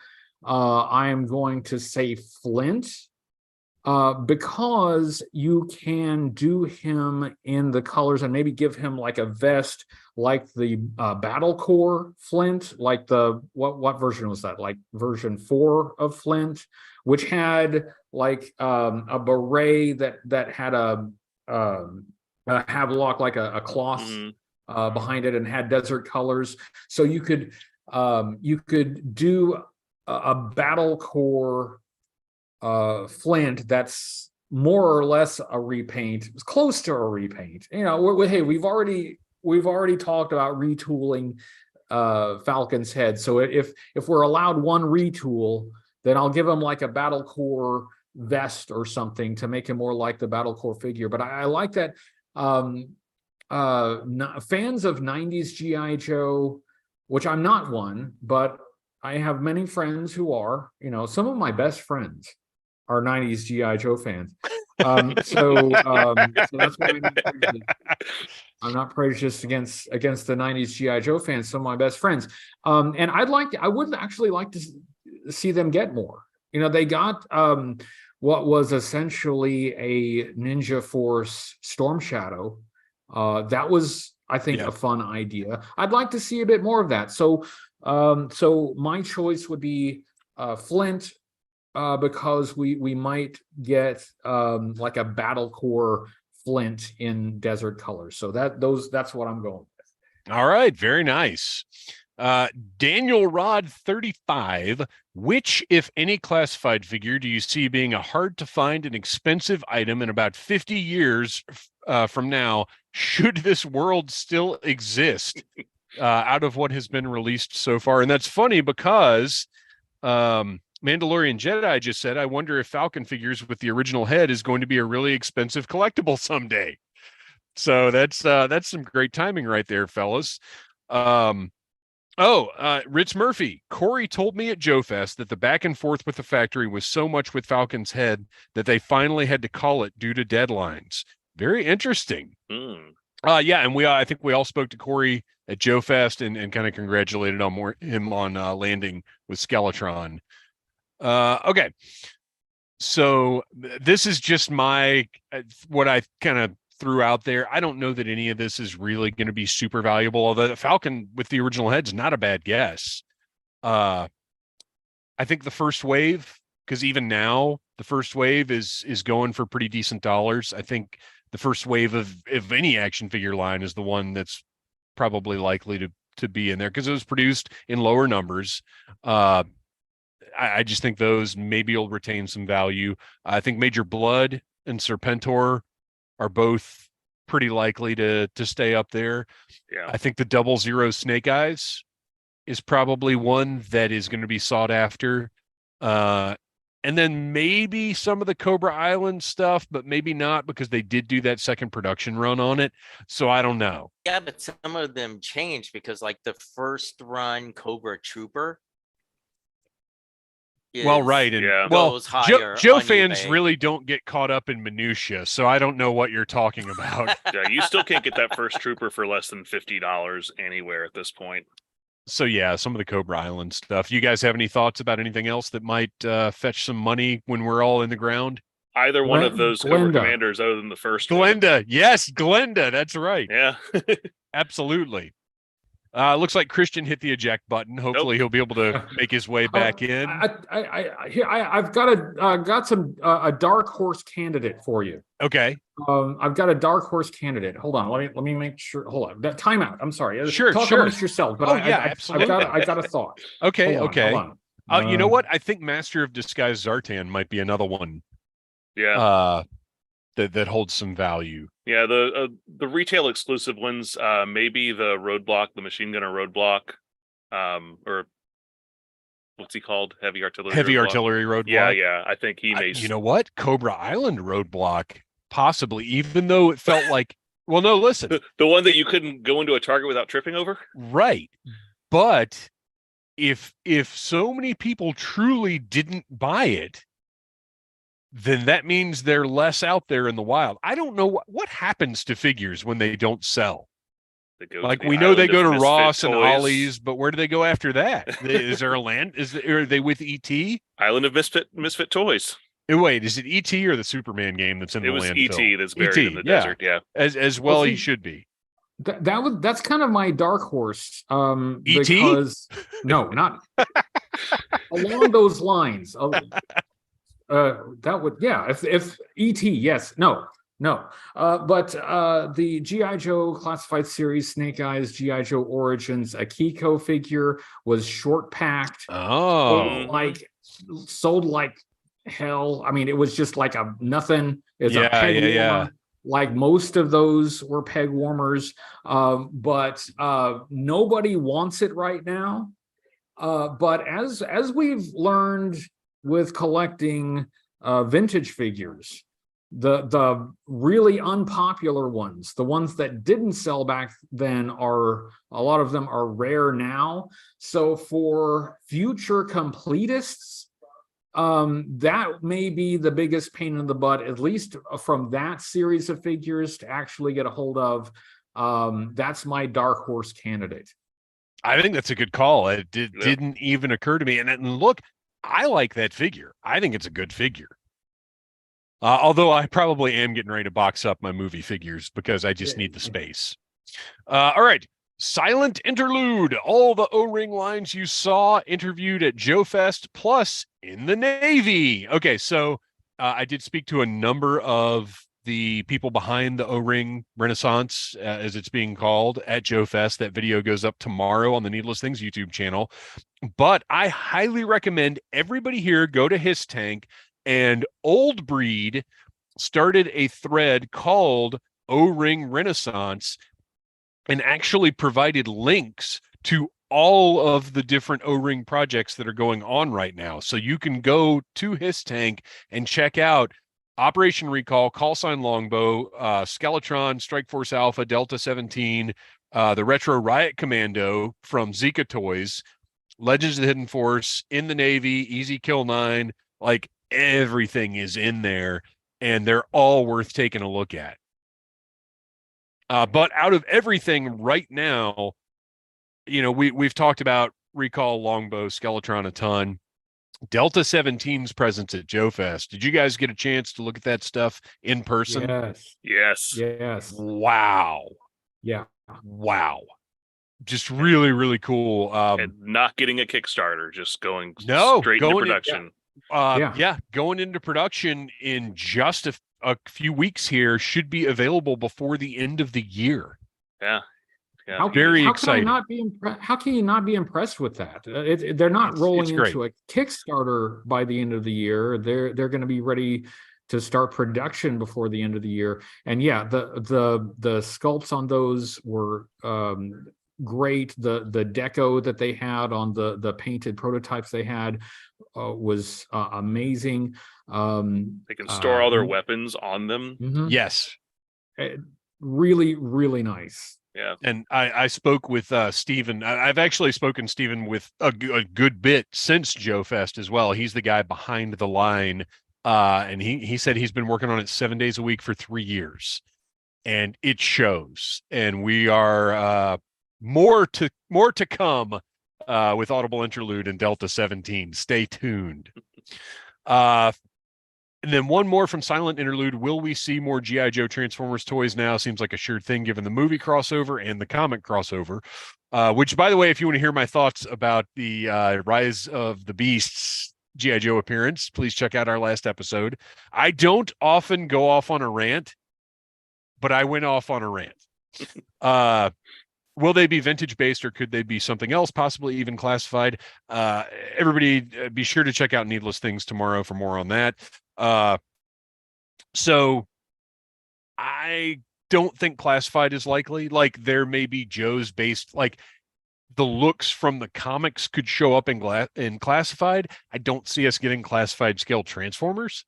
Speaker 4: I am going to say Flint. Because you can do him in the colors and maybe give him like a vest like the Battle Core Flint, like the what version was that? Like version 4 of Flint, which had like a beret that had a Havelock, like a cloth behind it, and had desert colors. So you could do a Battle Core Flint that's more or less a repaint. It's close to a repaint. Hey, we've already talked about retooling Falcon's head. So if we're allowed one retool, then I'll give him like a Battle Core vest or something to make him more like the Battle Core figure. But I like that. Fans of 90s G.I. Joe, which I'm not one, but I have many friends who are, some of my best friends are 90s G.I. Joe fans. So that's why I'm not prejudiced against the 90s G.I. Joe fans, some of my best friends. And I would actually like to see them get more. They got what was essentially a Ninja Force Storm Shadow. That was, I think, a fun idea. I'd like to see a bit more of that. So my choice would be Flint, because we might get like a Battle Core Flint in desert colors. So that's what I'm going with.
Speaker 1: All right, very nice. Daniel Rod 35. Which, if any, classified figure do you see being a hard to find and expensive item in about 50 years from now, should this world still exist, out of what has been released so far? And that's funny because Mandalorian Jedi just said, I wonder if Falcon figures with the original head is going to be a really expensive collectible someday. So that's some great timing right there, fellas. Ritz Murphy. Corey told me at Joe Fest that the back and forth with the factory was so much with Falcon's head that they finally had to call it due to deadlines. Very interesting. And I think we all spoke to Corey at Joe Fest and kind of congratulated him on landing with Skeletron. Okay. So this is just what I kind of threw out there. I don't know that any of this is really going to be super valuable, although the Falcon with the original head's not a bad guess. I think the first wave, because even now the first wave is going for pretty decent dollars. I think the first wave of any action figure line is the one that's probably likely to be in there because it was produced in lower numbers. I just think those maybe will retain some value. I think Major Blood and Serpentor are both pretty likely to stay up there.
Speaker 2: Yeah.
Speaker 1: I think the 00 Snake Eyes is probably one that is going to be sought after. And then maybe some of the Cobra Island stuff, but maybe not because they did do that second production run on it. So I don't know.
Speaker 3: Yeah, but some of them changed because like the first run Cobra Trooper.
Speaker 1: Well, right. And well,
Speaker 3: goes higher
Speaker 1: Joe
Speaker 3: on
Speaker 1: fans
Speaker 3: eBay.
Speaker 1: really don't get caught up in minutia, so I don't know what you're talking about.
Speaker 2: Yeah, you still can't get that first Trooper for less than $50 anywhere at this point.
Speaker 1: So yeah, some of the Cobra Island stuff. You guys have any thoughts about anything else that might fetch some money when we're all in the ground?
Speaker 2: Either one of those Cobra
Speaker 4: Glenda.
Speaker 2: Commanders other than the first one.
Speaker 1: Glenda. Yes, Glenda. That's right.
Speaker 2: Yeah.
Speaker 1: Absolutely. Looks like Kristian hit the eject button. Hopefully he'll be able to make his way back in.
Speaker 4: I've got a dark horse candidate for you.
Speaker 1: Okay.
Speaker 4: I've got a dark horse candidate. Hold on. Let me make sure. Hold on. Timeout. I'm sorry.
Speaker 1: Sure,
Speaker 4: Talk
Speaker 1: sure.
Speaker 4: amongst yourself. But
Speaker 1: absolutely.
Speaker 4: I've got a thought.
Speaker 1: Okay.
Speaker 4: Hold on,
Speaker 1: Okay.
Speaker 4: hold on.
Speaker 1: You know what? I think Master of Disguise Zartan might be another one.
Speaker 2: Yeah.
Speaker 1: That holds some value.
Speaker 2: Yeah, the retail exclusive ones, maybe the Roadblock, the Machine Gunner Roadblock, or what's he called? Heavy Artillery
Speaker 1: Roadblock.
Speaker 2: Yeah, I think he may.
Speaker 1: You know what? Cobra Island Roadblock, possibly, even though it felt like, well, no, listen.
Speaker 2: The one that you couldn't go into a target without tripping over?
Speaker 1: Right. But if so many people truly didn't buy it, then that means they're less out there in the wild. I don't know what happens to figures when they don't sell. Like we know they go to Ross and Ollie's, but where do they go after that? Is there a land? Are they with ET?
Speaker 2: Island of Misfit Toys.
Speaker 1: Wait, is it ET or the Superman game that's in the landfill?
Speaker 2: It was ET that's buried in the desert. Yeah,
Speaker 1: as well he should be.
Speaker 4: That's kind of my dark horse.
Speaker 1: ET?
Speaker 4: Because no, not along those lines. That would, yeah, if ET, yes, no, but the GI Joe classified series Snake Eyes GI Joe Origins Akiko figure was short packed. Sold like hell. I mean, it was just like a nothing. It's a peg warmer. Like most of those were peg warmers, but nobody wants it right now. But as we've learned with collecting vintage figures, the really unpopular ones, the ones that didn't sell back then, are a lot of them are rare now. So for future completists, that may be the biggest pain in the butt, at least from that series of figures, to actually get a hold of. That's my dark horse candidate.
Speaker 1: I think that's a good call. It didn't even occur to me. And look, I like that figure. I think it's a good figure. Although I probably am getting ready to box up my movie figures because I just need the space. All right. Silent Interlude. All the O-ring lines you saw interviewed at Joe Fest plus in the Navy. Okay, so I did speak to a number of the people behind the O-ring Renaissance, as it's being called, at Joe Fest. That video goes up tomorrow on the Needless Things YouTube channel. But I highly recommend everybody here go to His Tank, and Old Breed started a thread called O-ring Renaissance and actually provided links to all of the different O-ring projects that are going on right now. So you can go to His Tank and check out Operation Recall, Call Sign Longbow, Skeletron, Strike Force Alpha, Delta 17, the Retro Riot Commando from Zika Toys, Legends of the Hidden Force, In the Navy, Easy Kill 9, like everything is in there, and they're all worth taking a look at. But out of everything right now, you know, we've talked about Recall, Longbow, Skeletron a ton. Delta 17's presence at Joe Fest. Did you guys get a chance to look at that stuff in person?
Speaker 2: Yes.
Speaker 1: Wow.
Speaker 4: Yeah.
Speaker 1: Wow. Just really, really cool.
Speaker 2: And not getting a Kickstarter, just going straight into production.
Speaker 1: Going into production in just a a few weeks here, should be available before the end of the year.
Speaker 2: Yeah. Yeah.
Speaker 1: Very
Speaker 4: how
Speaker 1: exciting.
Speaker 4: Can I not be how can you not be impressed with that? They're not rolling
Speaker 1: great.
Speaker 4: into a Kickstarter by the end of the year. They're going to be ready to start production before the end of the year. And yeah, the sculpts on those were great. The deco that they had on the painted prototypes they had was amazing.
Speaker 2: They can store all their weapons on them.
Speaker 4: Mm-hmm.
Speaker 1: Yes.
Speaker 4: Really, really nice.
Speaker 2: Yeah.
Speaker 1: And I spoke with Stephen. I've actually spoken Stephen with a good bit since Joe Fest as well. He's the guy behind the line. And he said he's been working on it 7 days a week for 3 years, and it shows. And we are more to come with Audible Interlude and Delta 17. Stay tuned. And then one more from Silent Interlude. Will we see more G.I. Joe Transformers toys now? Seems like a sure thing given the movie crossover and the comic crossover. Which, by the way, if you want to hear my thoughts about the Rise of the Beasts G.I. Joe appearance, please check out our last episode. I don't often go off on a rant, but I went off on a rant. Will they be vintage based, or could they be something else, possibly even classified? Everybody be sure to check out Needless Things tomorrow for more on that. So I don't think classified is likely. Like, there may be Joe's based, like the looks from the comics could show up in classified. I don't see us getting classified scale Transformers.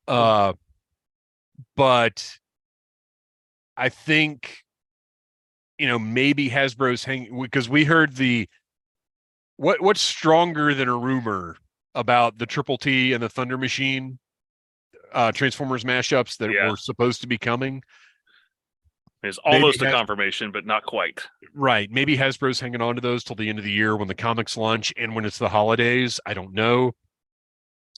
Speaker 1: But I think, maybe Hasbro's hanging, because we heard what's stronger than a rumor about the Triple T and the Thunder Machine Transformers mashups that were supposed to be coming.
Speaker 2: It's almost a confirmation, but not quite.
Speaker 1: Right. Maybe Hasbro's hanging on to those till the end of the year when the comics launch and when it's the holidays. I don't know.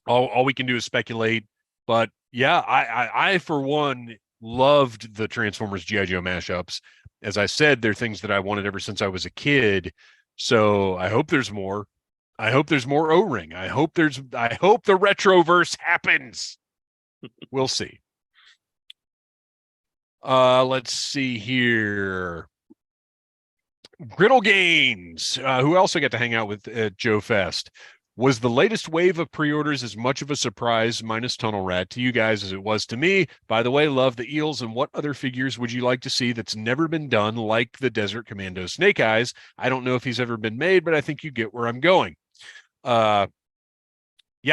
Speaker 1: All we can do is speculate. But yeah, I for one loved the Transformers G.I. Joe mashups. As I said, they're things that I wanted ever since I was a kid. So I hope there's more. I hope there's more O-Ring. I hope the Retroverse happens. We'll see. Let's see here. Griddle Gaines, who also got to hang out with at Joe Fest. Was the latest wave of pre-orders as much of a surprise, minus Tunnel Rat, to you guys as it was to me? By the way, love the eels. And what other figures would you like to see that's never been done, like the Desert Commando Snake Eyes? I don't know if he's ever been made, but I think you get where I'm going. Yeah,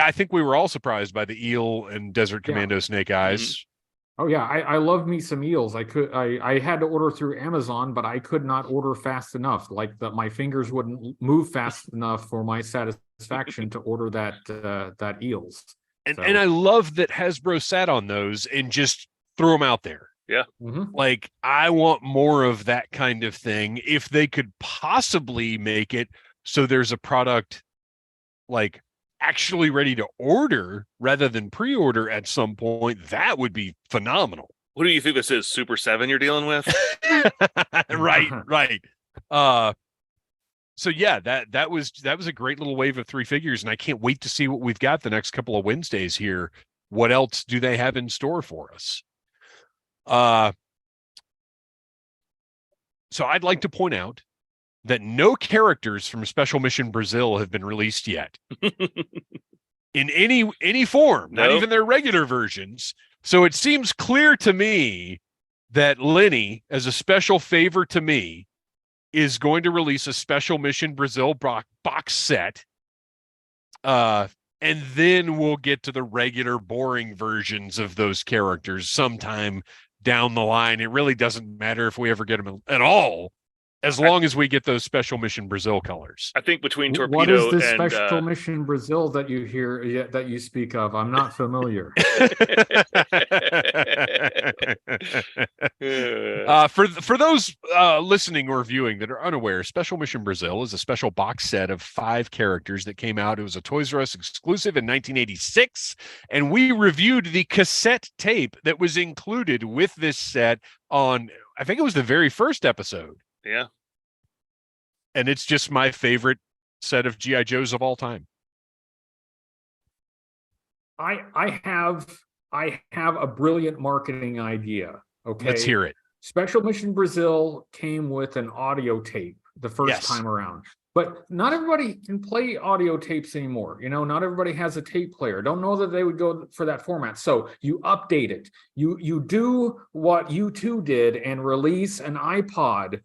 Speaker 1: I think we were all surprised by the eel and Desert Commando Snake Eyes.
Speaker 4: Mm-hmm. Oh yeah, I love me some eels. I had to order through Amazon, but I could not order fast enough. Like my fingers wouldn't move fast enough for my satisfaction to order that eels.
Speaker 1: And I love that Hasbro sat on those and just threw them out there.
Speaker 2: Yeah.
Speaker 4: Mm-hmm.
Speaker 1: Like, I want more of that kind of thing. If they could possibly make it so there's a product like actually ready to order rather than pre-order at some point, that would be phenomenal.
Speaker 2: What do you think this is, Super 7 you're dealing with?
Speaker 1: Right. So yeah, that was a great little wave of 3 figures, and I can't wait to see what we've got the next couple of Wednesdays here. What else do they have in store for us? So I'd like to point out that no characters from Special Mission Brazil have been released yet in any form, not even their regular versions. So it seems clear to me that Lenny, as a special favor to me, is going to release a Special Mission Brazil box set. And then we'll get to the regular boring versions of those characters sometime down the line. It really doesn't matter if we ever get them at all, as long as we get those Special Mission Brazil colors.
Speaker 2: I think between Torpedo
Speaker 4: what is this
Speaker 2: and
Speaker 4: Special Mission Brazil that you hear that you speak of? I'm not familiar.
Speaker 1: For those listening or viewing that are unaware, Special Mission Brazil is a special box set of 5 characters that came out. It was a Toys R Us exclusive in 1986, and we reviewed the cassette tape that was included with this set on, I think it was the very first episode.
Speaker 2: Yeah.
Speaker 1: And it's just my favorite set of G.I. Joes of all time.
Speaker 4: I have I have a brilliant marketing idea. Okay.
Speaker 1: Let's hear it.
Speaker 4: Special Mission Brazil came with an audio tape the first
Speaker 1: Yes.
Speaker 4: time around. But not everybody can play audio tapes anymore. You know, not everybody has a tape player. Don't know that they would go for that format. So you update it. You do what U2 did and release an iPod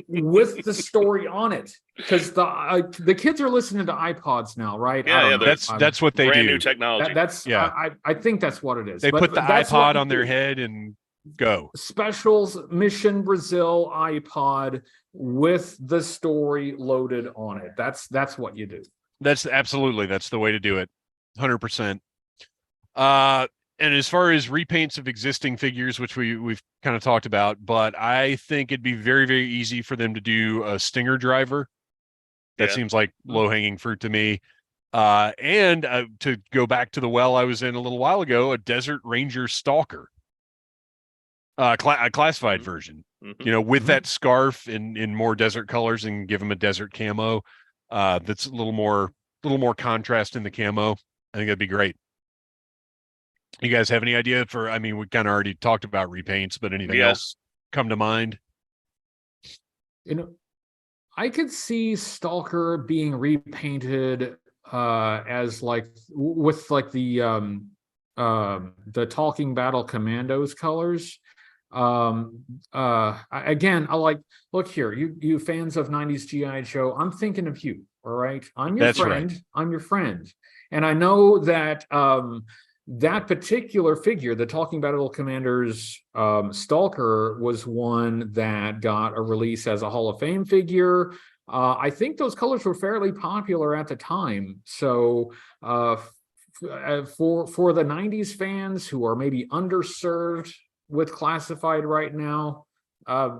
Speaker 4: with the story on it, because the kids are listening to iPods now, right?
Speaker 2: Yeah,
Speaker 4: I
Speaker 2: yeah,
Speaker 4: don't know.
Speaker 1: That's what they
Speaker 2: Brand
Speaker 1: do.
Speaker 2: new technology.
Speaker 4: I think that's what it is.
Speaker 1: They
Speaker 4: But
Speaker 1: put the
Speaker 4: that's
Speaker 1: iPod
Speaker 4: what
Speaker 1: on their
Speaker 4: you do.
Speaker 1: head and go.
Speaker 4: Specials Mission Brazil iPod with the story loaded on it. That's what you do.
Speaker 1: That's the way to do it. 100%. And as far as repaints of existing figures, which we've kind of talked about, but I think it'd be very, very easy for them to do a Stinger driver. That seems like low-hanging fruit to me. And to go back to the well I was in a little while ago, a Desert Ranger Stalker. A classified version, you know, with that scarf in more desert colors, and give him a desert camo. That's a little more contrast in the camo. I think that'd be great. You guys have any idea for? I mean, we kind of already talked about repaints, but anything else come to mind?
Speaker 4: You know, I could see Stalker being repainted as like with like the Talking Battle Commandos colors. Again, I like, look here, you fans of 90s GI Joe, I'm thinking of you. All right, I'm your friend. Right. I'm your friend, and I know that that particular figure, the Talking Battle Commanders Stalker, was one that got a release as a Hall of Fame figure. I think those colors were fairly popular at the time. So for the 90s fans who are maybe underserved with classified right now, I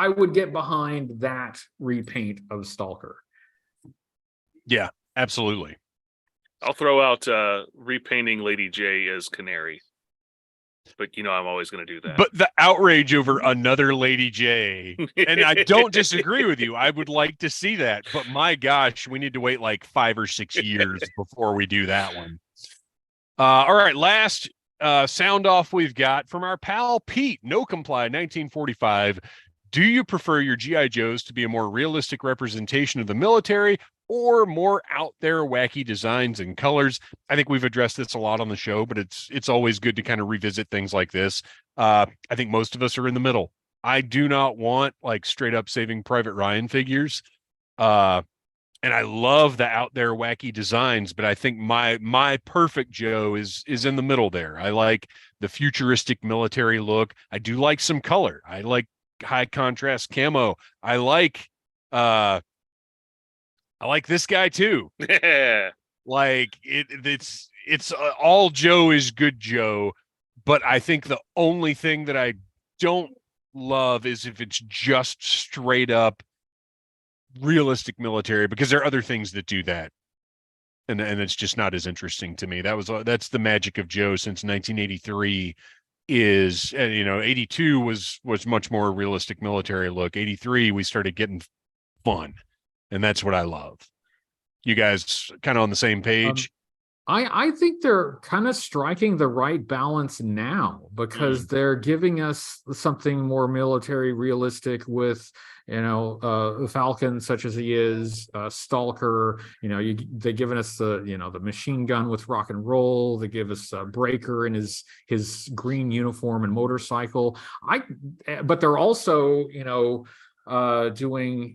Speaker 4: would get behind that repaint of Stalker.
Speaker 1: Yeah, absolutely.
Speaker 2: I'll throw out repainting Lady J as Canary, but you know I'm always going to do that.
Speaker 1: But the outrage over another Lady J, and I don't disagree with you. I would like to see that, but my gosh, we need to wait like 5 or 6 years before we do that one. All right, last sound off we've got from our pal Pete. No Comply 1945. Do you prefer your GI Joes to be a more realistic representation of the military, or more out there wacky designs and colors? I think we've addressed this a lot on the show, but it's always good to kind of revisit things like this. I think most of us are in the middle. I do not want like straight up Saving Private Ryan figures. And I love the out there wacky designs, but I think my perfect Joe is in the middle there. I like the futuristic military look. I do like some color. I like high contrast camo. I like this guy too.
Speaker 2: Yeah.
Speaker 1: Like it's all Joe is good Joe, but I think the only thing that I don't love is if it's just straight up realistic military, because there are other things that do that, and it's just not as interesting to me. That's the magic of Joe since 1983. Is 82 was much more realistic military look. 83 we started getting fun, and that's what I love. You guys kind of on the same page?
Speaker 4: I think they're kind of striking the right balance now, because they're giving us something more military realistic with, Falcon, such as he is, Stalker. They're giving us the machine gun with rock and roll. They give us Breaker in his green uniform and motorcycle. But they're also doing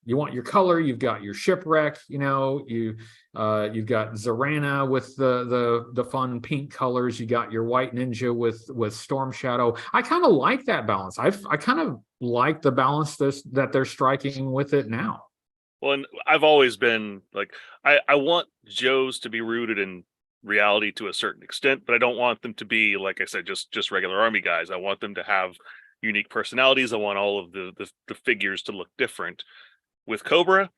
Speaker 4: you want your color. You've got your shipwreck. You've got Zarana with the fun pink colors. You got your white ninja with Storm Shadow. I kind of like that balance. I kind of like the balance that they're striking with it now.
Speaker 2: Well, and I've always been like, I want Joes to be rooted in reality to a certain extent, but I don't want them to be, like I said, just regular army guys. I want them to have unique personalities. I want all of the figures to look different. With Cobra,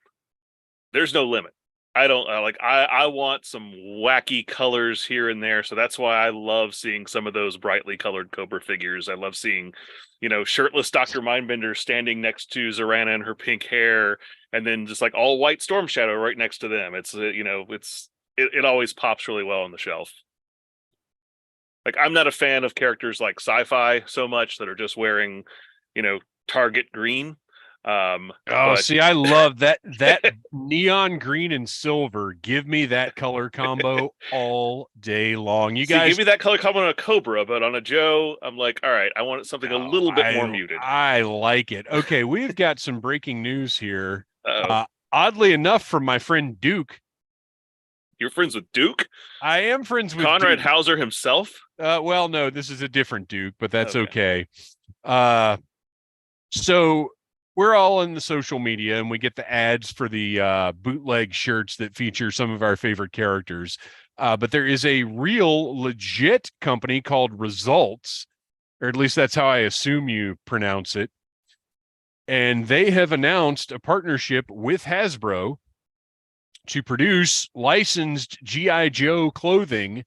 Speaker 2: there's no limit. I want some wacky colors here and there. So that's why I love seeing some of those brightly colored Cobra figures. I love seeing, shirtless Dr. Mindbender standing next to Zarana and her pink hair, and then just like all white Storm Shadow right next to them. It's it always pops really well on the shelf. Like, I'm not a fan of characters like sci-fi so much that are just wearing, Target green. But
Speaker 1: see, I love that neon green and silver. Give me that color combo all day long. You guys
Speaker 2: give me that color combo on a Cobra, but on a Joe, I'm like, all right, I want something a little bit more muted.
Speaker 1: I like it. Okay, we've got some breaking news here.
Speaker 2: Uh-oh.
Speaker 1: Oddly enough, from my friend Duke.
Speaker 2: You're friends with Duke?
Speaker 1: I am friends with
Speaker 2: Conrad
Speaker 1: Duke.
Speaker 2: Hauser himself?
Speaker 1: Well, no, this is a different Duke, but that's okay. So we're all in the social media and we get the ads for the bootleg shirts that feature some of our favorite characters. But there is a real legit company called Results, or at least that's how I assume you pronounce it. And they have announced a partnership with Hasbro to produce licensed G.I. Joe clothing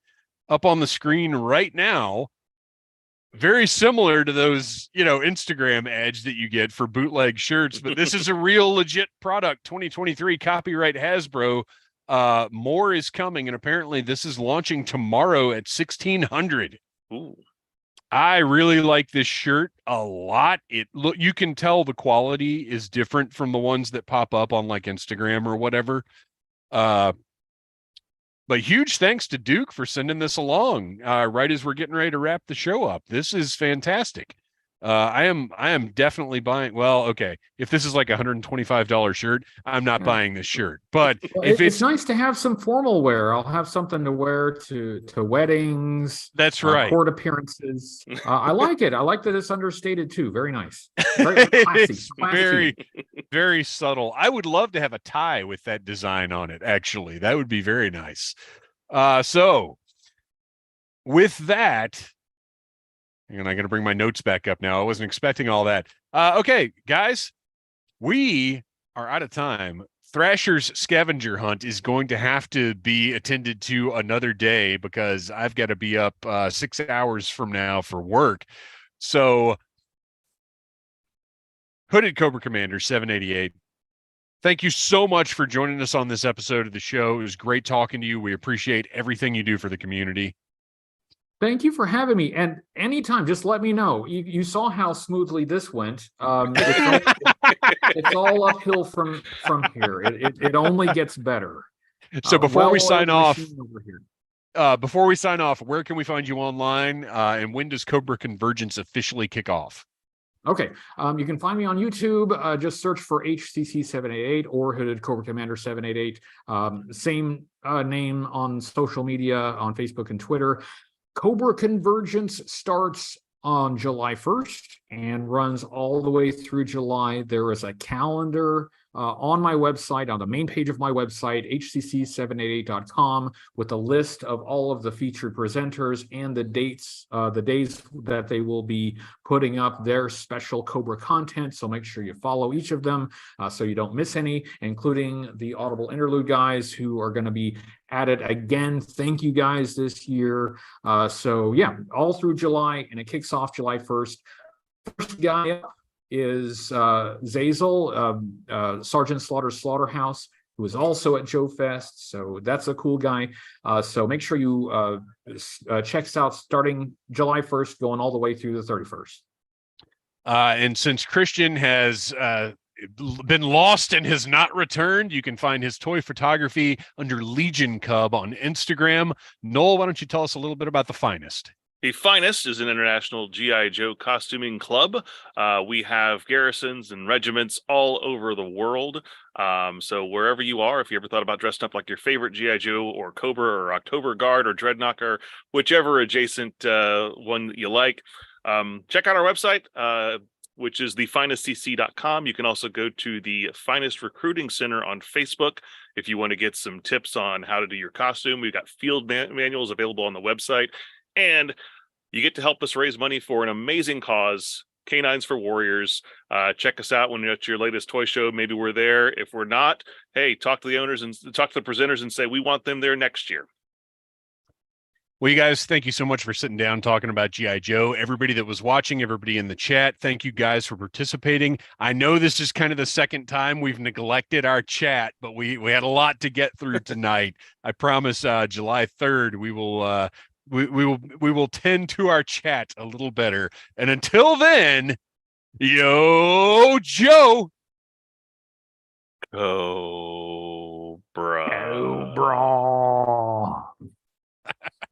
Speaker 1: up on the screen right now. Very similar to those, Instagram ads that you get for bootleg shirts, but this is a real legit product. 2023 copyright Hasbro. More is coming, and apparently this is launching tomorrow at 1600.
Speaker 2: Ooh.
Speaker 1: I really like this shirt a lot. You can tell the quality is different from the ones that pop up on like Instagram or whatever. But huge thanks to Duke for sending this along right as we're getting ready to wrap the show up. This is fantastic. I am definitely buying. Well, okay. If this is like $125 shirt, I'm not buying this shirt. But if
Speaker 4: it's nice to have some formal wear. I'll have something to wear to weddings.
Speaker 1: That's right.
Speaker 4: Court appearances. I like it. I like that it's understated too. Very nice. Very classy.
Speaker 1: It's very, very subtle. I would love to have a tie with that design on it. Actually, that would be very nice. So with that. And I'm going to bring my notes back up now. I wasn't expecting all that. Okay, guys, we are out of time. Thrasher's scavenger hunt is going to have to be attended to another day because I've got to be up 6 hours from now for work. So, Hooded Cobra Commander 788, thank you so much for joining us on this episode of the show. It was great talking to you. We appreciate everything you do for the community.
Speaker 4: Thank you for having me. And anytime, just let me know. You saw how smoothly this went. It's all uphill from here. It only gets better.
Speaker 1: So before we sign off, where can we find you online? And when does Cobra Convergence officially kick off?
Speaker 4: Okay. You can find me on YouTube. Just search for HCC788 or Hooded Cobra Commander 788. Same name on social media, on Facebook and Twitter. Cobra Convergence starts on July 1st and runs all the way through July. There is a calendar on my website, on the main page of my website, hcc788.com, with a list of all of the featured presenters and the days that they will be putting up their special Cobra content. So make sure you follow each of them so you don't miss any, including the Audible Interlude guys who are going to be at it again. Thank you guys this year. So yeah, all through July, and it kicks off July 1st. First guy up is Zazel, Sergeant Slaughter's Slaughterhouse, who is also at Joe Fest. So that's a cool guy. So make sure you check us out starting July 1st, going all the way through the 31st.
Speaker 1: And since Kristian has been lost and has not returned, you can find his toy photography under Legion Cub on Instagram. Noel, why don't you tell us a little bit about The Finest?
Speaker 2: The Finest is an international G.I. Joe costuming club. We have garrisons and regiments all over the world. So wherever you are, if you ever thought about dressing up like your favorite G.I. Joe or Cobra or October Guard or Dreadnought or whichever adjacent one you like, check out our website, which is thefinestcc.com. You can also go to the Finest Recruiting Center on Facebook if you want to get some tips on how to do your costume. We've got field manuals available on the website. And you get to help us raise money for an amazing cause, Canines for Warriors. Check us out when you're at your latest toy show. Maybe we're there. If we're not, hey, talk to the owners and talk to the presenters and say, we want them there next year.
Speaker 1: Well, you guys, thank you so much for sitting down talking about G.I. Joe. Everybody that was watching, everybody in the chat, thank you guys for participating. I know this is kind of the second time we've neglected our chat, but we had a lot to get through tonight. I promise July 3rd we will tend to our chat a little better. And until then, yo Joe.
Speaker 2: Cobra.
Speaker 4: Bro.